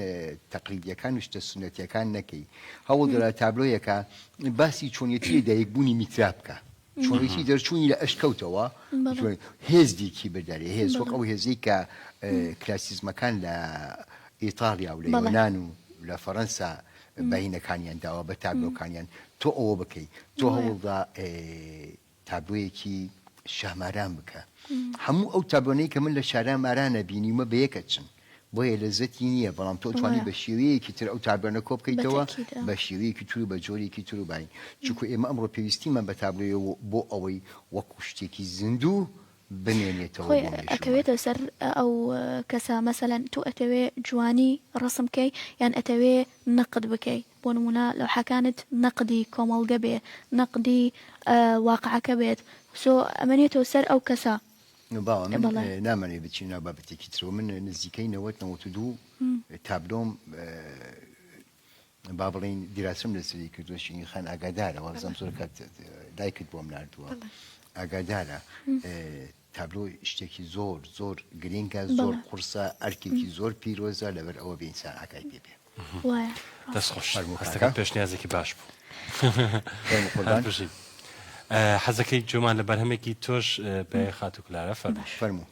تەقلیدیەکان و شتە سنەتیەکان نەکەی هەوڵ دەرا تابلۆیەکە باسی چۆنیەتی دایکبوونی میترا بکە چۆنیەتی دەرچوونی لە ئەشکەوتەوە هێزدێکی بەدارێ هێز وەک ئەو هێزی کە کلاسیزمەکان لە ئیتالیا و لە یۆنان و لە فەڕەنسا بەهینەکانیان داوە بە تابلۆکانیان تۆ ئەوە بکەی تۆ هەوڵدا تابلۆیەکی شاماران بکە هەموو ئەو تابلۆنەی کە من لە شارە مارانە بینیمە بە یەکە چن بۆیە لەزەتی نییە بەڵام تۆ توانی بە شێوەیەکی تر ئەو تابلۆنە کۆ بکەیتەوە بە شێوەیەکی تر و بە جۆرێکی تر و باین چونکە ئێمە ئەمڕۆ پێویستیمان بە تابلۆیەوە بۆ ئەوەی وەکو شتێکی زیندوو بمێنێتەوە ئەکەوێتە سەر ئەو کەسە مەسەلەن تو ئەتەوێ جوانی ڕسمکەی یان ئەتەوێ نەقد بکەی بۆ نمونە لەوحەکانت نەقدی کۆمەڵگە بێ نەقدی واقعەکە بێت سۆ ئەمەنێتەوە سەر ئەو کەسە باوە نامانێ بچین ناو بابەتێکی ترەوە من نزیکەی 92 تابلۆم با بڵین دیراسم لەسەری کردووە شینی خان ئاگادارە وەزەم زۆر کات دایکت بۆم ناردووە ئاگادارە تابلۆ شتێکی زۆر زۆر گرنگە زۆر قورسە ئەرکێکی زۆر پیرۆزە لەبەر ئەوە بێ ئینسان ئاگای پێ بێ دەستخۆش هەستەکە پێشنیازێکی باش بوو حەزەکەی جۆمان لە بەرهەمێکی تۆش بە خات و کلارە فەرموو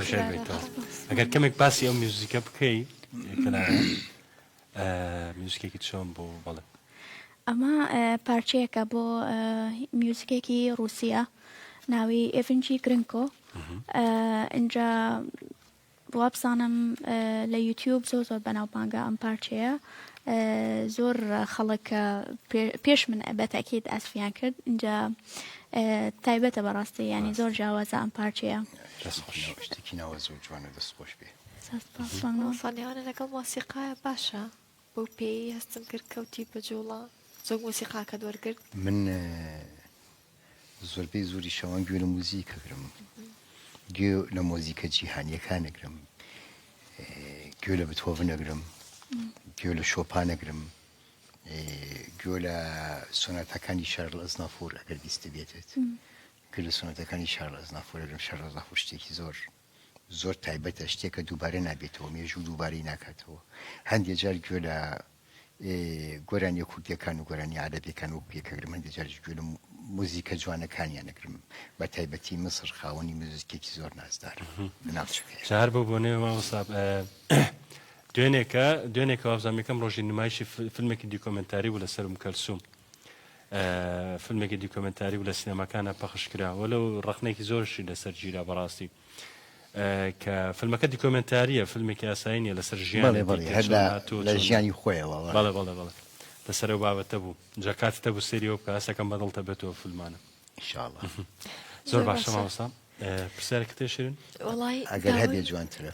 بەشێر بێتەوە ئەگەر کەمێک باسی ئەو میوزیکە بکەی میوزیکێکی چۆن بۆ بەڵێ ئەمە پارچەیەکە بۆ میوزیکێکی رووسیا ناوی ئێڤنجی گرنکۆ اینجا وابزانم لە یوتیوب زۆر بەناوبانگە ئەم پارچەیە زۆر خەڵک پێش من بەتەکید ئەسفیان کرد اینجا تایبەتە بەڕاستی ینی زۆر جیاوازە ئەم پارچەیە شتێکی ناوە زۆر جوانە دەستخۆش بێ فانیوانە لەگەڵ مۆسیقایە باشە بۆ پێی هەستم کرد کەوتی بەجوڵە زۆر مۆسیقاکە دووەرگرت من زۆربەی زۆری شەوان گوێ لە موزیکەگرم گوێ لە مۆزیکە جیهانیەکانەگرم گوێ لە بتۆڤن ئەگرم گوێ لە شۆپانەگرم گوێ لە سۆناتەکانی شارل ئەزنافۆر ئەگەر بیستە بێتێت گوێ لە سۆناتەکانی شارل ئەزنافۆر ئەگرم شارل ئەزنافۆر شتێکی زۆر تایبەتە شتێکە دووبارە نابێتەوە مێژوو دووبارەی ناکاتەوە هەندێک جار گوێ لە گۆرانی کوردیەکان و گۆرانی عەرەبیەکان و پێکەگرم هەندێک جار گوێ لە موزیکە جوانەکانیان ئەگرم بە تایبەتی مەسر خاوەنی موزیکێکی زۆر نازدار شار بۆ بۆ نێوە مامۆستا دوێنێکە وابزانمیەکەم ڕۆژی نمایشی فیلمێکی دیکۆمنتاری بوو لەسەر کەلسوم فیلمێکی دیکۆمنتاری بوو لە سینەماکانە پەخش کراوە لەو ڕەخنێکی زۆرشی لەسەر گیرا بەڕاستی کە فیلمەکە دیکۆمنتاریە فیلمێکی ئاساییە لەسەر ژیان لە ژیانی خۆیەوە بەڵێ لەسەر و بابەتە بوو جاکاتتە بوو سریەوە کە ئاسەکەم بەدڵتە بێتەوە فیلمانە ئینشاءالله زۆر باشە مامۆستا پرسیارێکە تێ شیرین ئەگەر هەبێ جوانترە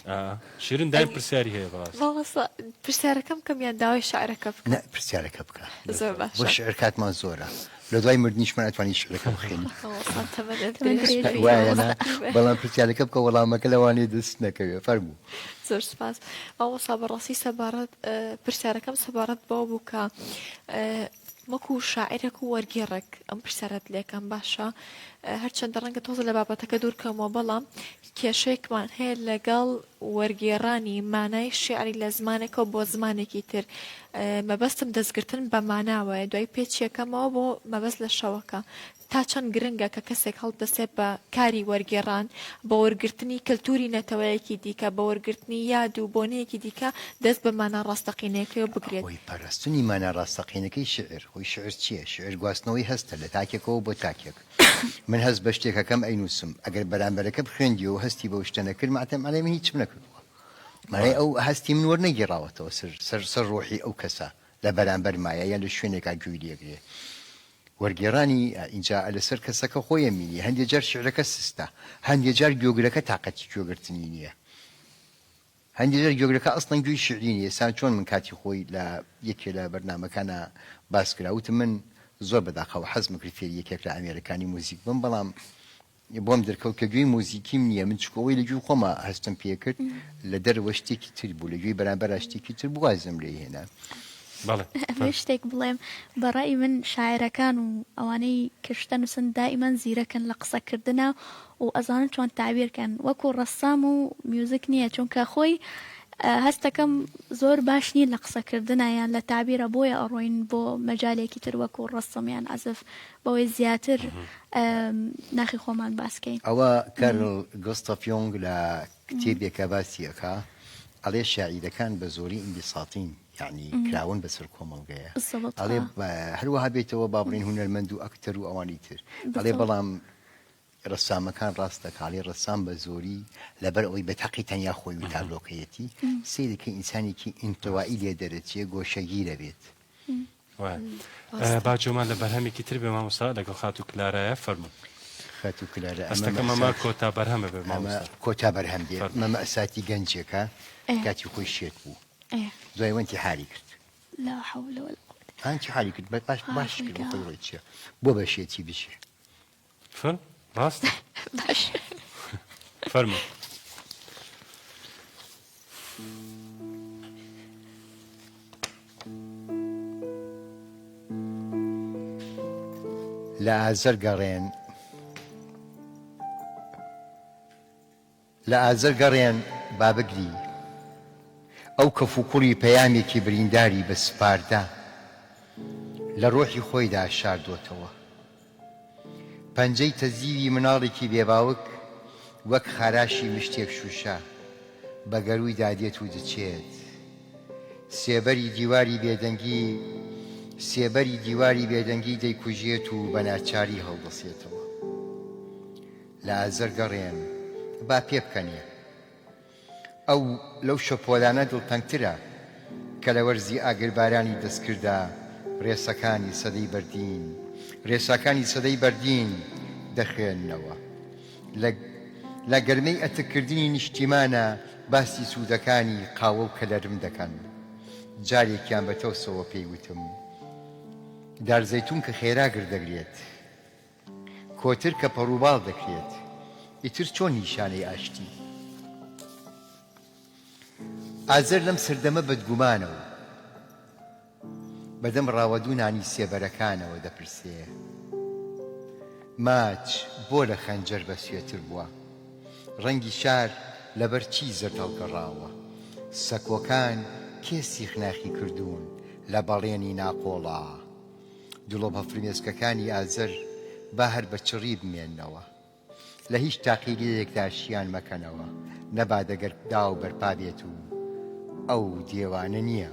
شیرین دایم پرسیاری هەیە بەڕاستی پرسیارەکەم کەمیان داوای شاعرەکە بکە پرسیارەکە بکە زۆر باش بۆ شعر کاتمان زۆرە لە دوای مردنیشمان ناتوانانی شعرەکە بخوێنی بەڵام پرسیارەکە بکە وەڵامەکە لەوانەیە دەست نەکەوێ فەرموو زۆر سپاس مامۆستا بەڕاستی سەبارەت پرسیارەکەم سەبارەت بەوە بوو کە وەکو شاعرێک و وەرگێڕێک ئەم پرسیارەت لێکم باشە هەرچەندە ڕەنگە تۆزە لە بابەتەکە دوورکەمەوە بەڵام کێشەیەکمان هەیە لەگەڵ وەرگێڕانی مانای شیعری لە زمانێکەوە بۆ زمانێکی تر مەبەستم دەستگرتن بە ماناوە دوای پێچیەکەمەوە بۆ مەبەست لە شەوەکە تا چەند گرنگە کە کەسێک هەڵدەسێت بە کاری وەرگێڕان بە وەرگرتنی کەلتوری نەتەوەیەکی دیکە بە وەرگرتنی یاد و بۆنەیەکی دیکە دەست بە مانە ڕاستەقینەکەی بگرێت خۆی پاراستنی مانە ڕاستەقینەکەی شعر خۆی شعر چییە؟ شعر گواستنەوەی هەستە لە تاکێکەوە بۆ تاکێک من هەست بە شتێکەکەم ئەینووسم ئەگەر بەرامبەرەکە بخوێندیەوە هەستی بە شتە نەکرد ماتەم ئەڵێ من هیچم نەکردووە مەڵێ ئەو هەستی من وەرنەگێڕاوەتەوە سەر ڕۆحی ئەو کەسە لە بەرامبەر مایە یان لە شوێنێکا گوێی لێگرێ وەرگێڕانی ئینجا لەسەر کەسەکە خۆیە مینی هەندێک جار شعرەکە سستە هەندێک جار گوێگرەکە تااقەتی گوێگرتنی نییە هەندێک جار گوێگرەکە ئەسڵەن گوێی شعری نیە سان چۆن من کاتی خۆی لە یەکێ لە بەرنامەکانە باس کراوتم من زۆر بەداخەوە حەزم کرد فێری یەکێک لە ئەمێرەکانی موزیک بم بەڵام بۆم دەرکەوت کە گوێی موزیکیم نییە من چکەوەی لە گوێی خۆمە هەستم پێکرد لە دەرەوە شتێکی تر بوو لە گوێی بەرامبەر شتێکی تر بوازم لێ هێنا ئەمە شتێک بڵێم بەڕای من شاعرەکان و ئەوانەی کشتە نووسن دائیمەن زیرەکەن لە قسەکردنە و ئەزانن چۆن تعبیرکەن وەکو ڕەسام و میوزیک نییە چونکە خۆی هەستەکەم زۆر باش نین لە قسەکردنە یان لە تعبیرە بۆیە ئەڕۆین بۆ مەجالێکی تر وەکو ڕەسەمیان ئەزف بەوەی زیاتر ناخی خۆمان باسکەین ئەوە کارل گۆستەف یۆنگ لە کتێبێکە باسیەکە ئەڵێ شاعیرەکان بە زۆری ئینبیساتین یعنی کراون بەسەر کۆمەڵگەیە ئەڵێ هەروەها بێتەوە بابڕین هونەرمەند و ئەکتەر و ئەوانی تر ئەڵێ بەڵام ڕەسامەکان ڕاستەکاڵی ڕەسام بە زۆری لەبەر ئەوەی بە تەقی تەنیا خۆی و تابلۆکەیەتی سیرەکە ئینسانێکی ئینتەوایی لێ دەرەچیە گۆشەگیرە بێت باجۆمان لە بەرهەمێکی تر بێ مامۆستا لەگەڵ خات و کلارایە فەرموو خات و کلارە ئەستەکە مەما کۆتا بەرهەمە بێ کۆتا بەرهەم بێ مەمە ئەساتی گەنجێکە کاتی خۆی شێت بوو دوای وەنتی حالی کرد لا حول ولا قوة هانچی حالی کرد باش کرد خۆی ڕۆی چیە بۆ بەشێتی بشێ فەرم ڕاست فەرموو لە ئازەر گەڕێن لە ئازەر گەڕێن با بگری ئەو کەف و کوڕی پەیامێکی برینداری بە سپاردا لە ڕۆحی خۆیدا شاردۆتەوە پەنجەی تەزیوی مناڵێکی بێباوک وەک خاراشی مشتێک شوشە بە گەروی دادێت و دەچێت سێبەری دیواری بێدەنگی دەیکوژێت و بە ناچاری هەڵدەسێتەوە لە ئازەر گەڕێن با پێ بکەنێ ئەو لەو شەپۆلانە دڵتەنگترە کە لە وەرزی ئاگربارانی دەستکردا ڕێساکانی سەدەی بەردین دەخوێننەوە لە گەرمەی ئەتکردنی نیشتیمانە باسی سوودەکانی قاوە و کەلەرم دەکەن جارێکیان بە تۆسەوە پێی وتم دارزەیتون کە خێرا گردەگرێت کۆتر کە پەڕووباڵ دەکرێت ئیتر چۆن نیشانەی ئاشتی ئازەر لەم سەردەمە بەدگومانەوە بەدەم ڕاوەدوونانی سێبەرەکانەوە دەپرسێ ماچ بۆ لە خەنجەر بە سوێتر بووە ڕەنگی شار لەبەر چی زەردەڵگەڕاوە سەکۆکان کێ سیخناخی کردوون لە بەڵێنی ناقۆڵا دڵۆ بە فرمێسکەکانی ئازەر با هەر بە چڕی بمێننەوە لە هیچ تاقیریەکدا شیان مەکەنەوە نەبا دەگەر دا و بەرپا بێت و ئەو دیێوانە نییە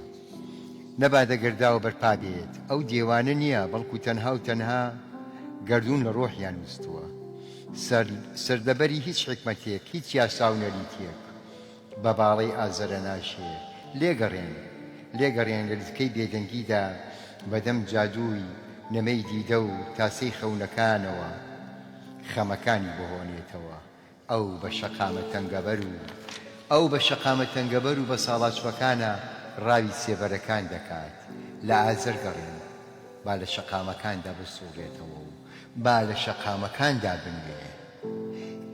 ئەو دیێوانە نییە بەڵکو تەنها و تەنها گەردوون لە ڕۆحیان وستووە سەردەبەری هیچ حکمەتێک هیچ یاسا و نەریتێک بە باڵەی ئازەرە ناشێ لێگەڕێن لە لوتکەی بێدەنگیدا بەدەم جادووی نەمەی دیدە و تاسەی خەونەکانەوە خەمەکانی بهۆنێتەوە ئەو بە شەقامە تەنگەبەر و بە ساڵاچوەکانە ڕاوی سێبەرەکان دەکات لە ئازەر گەڕێن با لە شەقامەکاندا بسوڕێتەوە و با لە شەقامەکاندا بنوێ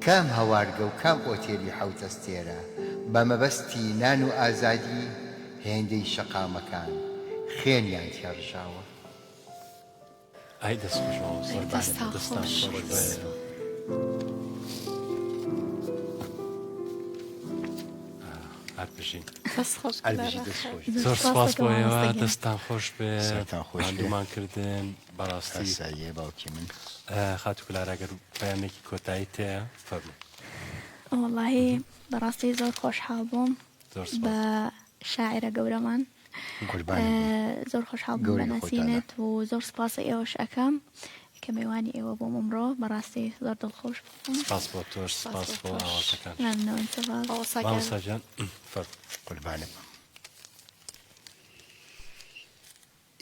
کام هەوارگە و کام ئۆتێلی حەوتەستێرە بە مەبەستی نان و ئازادی هێندەی شەقامەکان خێنیان تێڕژاوە ئای دەستخۆشەوە دەستان خۆش هەرپژین زۆر سپاس بۆ ئێوە دەستان خۆش بێ هەندوومان کردن بەڕاستی باوکی من خاتو کلارەگەر پەیامێکی کۆتایی تەیە فەرموو وەڵاهی بەڕاستی زۆر خۆشحاڵ بووم بە شاعرە گەورەمان زۆر خۆشحاڵ بووم بە ناسینت و زۆر سپاس ئێوەش ئەەکەم کە میوانی ئێوە بۆم ئەمڕۆ بەڕاستی زۆر دڵخۆش بووم سپاس بۆ تۆش سپاس بۆ ئاواتەکان ئەوساگیان قوربانم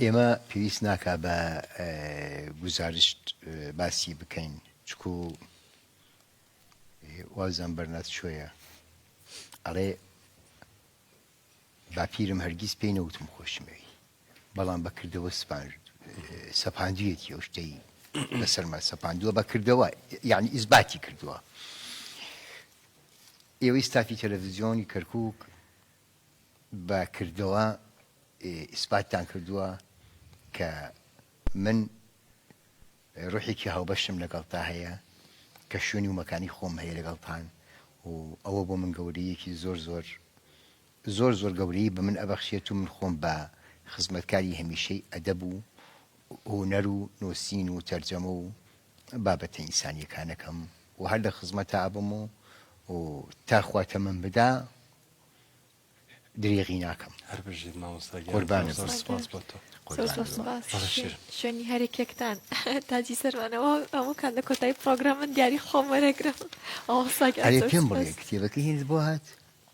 ئێمە پێویست ناکا بە گزارشت باسی بکەین چکو وازان بەرنات شوێیە ئەڵێ باپیرم هەرگیز پێی نەوتم خۆشمەوی بەڵام بەکردەوە سەپاندویەتی ئەو شتەی لەسەرمە سەپاندووە بەکردەوە یعنی ئیزباتی کردووە ئێوەی ستافی تەلەڤیزیۆنی کەرکووک بەکردەوە ئیسباتتان کردووە کە من ڕوحێکی هاوبەشم لەگەڵتا هەیە کە شوێنی و مەکانی خۆم هەیە لەگەڵتان و ئەوە بۆ من گەورەیەکی زۆر گەورەی بە من ئەبەخشێت و من خۆم بە خزمەتکاری هەمیشەی ئەدەب و هونەر و نووسین و تەرجەمە و بابەتە ئینسانیەکانەکەم و هەر لە خزمەتە ئابم و تاخواتە من بدا درێغی ناکەم هەربژیت قوربانم زۆر سپاس بۆ تۆ شوێنی هەرێکێکتان تاجی سەروانەوە هەمووکان لە کۆتایی پرۆگرام من دیاری خۆم وەرەگرم هەرێ پێم بڵێ کتێبەکەی هێنت بۆ هات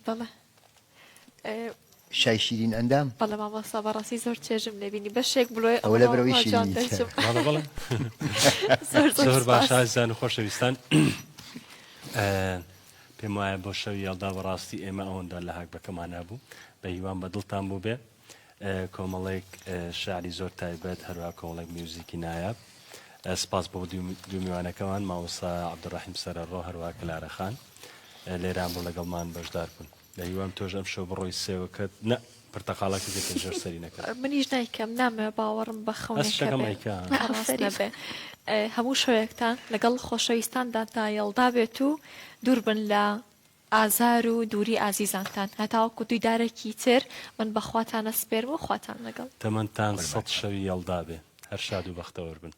بەڵێ شای شیرین ئەندام بەڵێ مامۆستا بەڕاستی زۆر چێژم لێبینی بەشێک بڵۆی ئەوە لە بەرەوەی شیرین زۆر باش ئازیزان و خۆشەویستان پێم وایە بۆ شەوی هەڵدا بەڕاستی ئێمە ئەوەندا لە هاک بەکەمان نبوو بە هیوان بە دڵتان بوو بێ کۆمەڵێک شعری زۆر تایبەت هەروە کۆمەڵێک میوزیکی نایاب سپاس بۆ دوو میوانەکەمان مامۆستا عەبدوڕەحیم سەرەڕۆ هەروە کلارەخان لێران بوو لەگەڵمان بەشدار بوون لە هیوام تۆش ئەم شەو بڕۆی سێوەکەت نە پرتەقاڵەکە دێتە ژێر سەری نەکرد منیش نایکەم نامەوێ باوەڕم بە خەونەکە هەموو شەوەیەکتان لەگەڵ خۆشەویستاندا تا یەڵدا بێت و دوور بن لە ئازار و دووری ئازیزانتان هەتاوەکو دویدارێکی تر من بەخواتانە سپێرم و خواتان لەگەڵ تەمەنتان 100 شەوی یەڵدا بێ هەر شاد و بەختەوەر بن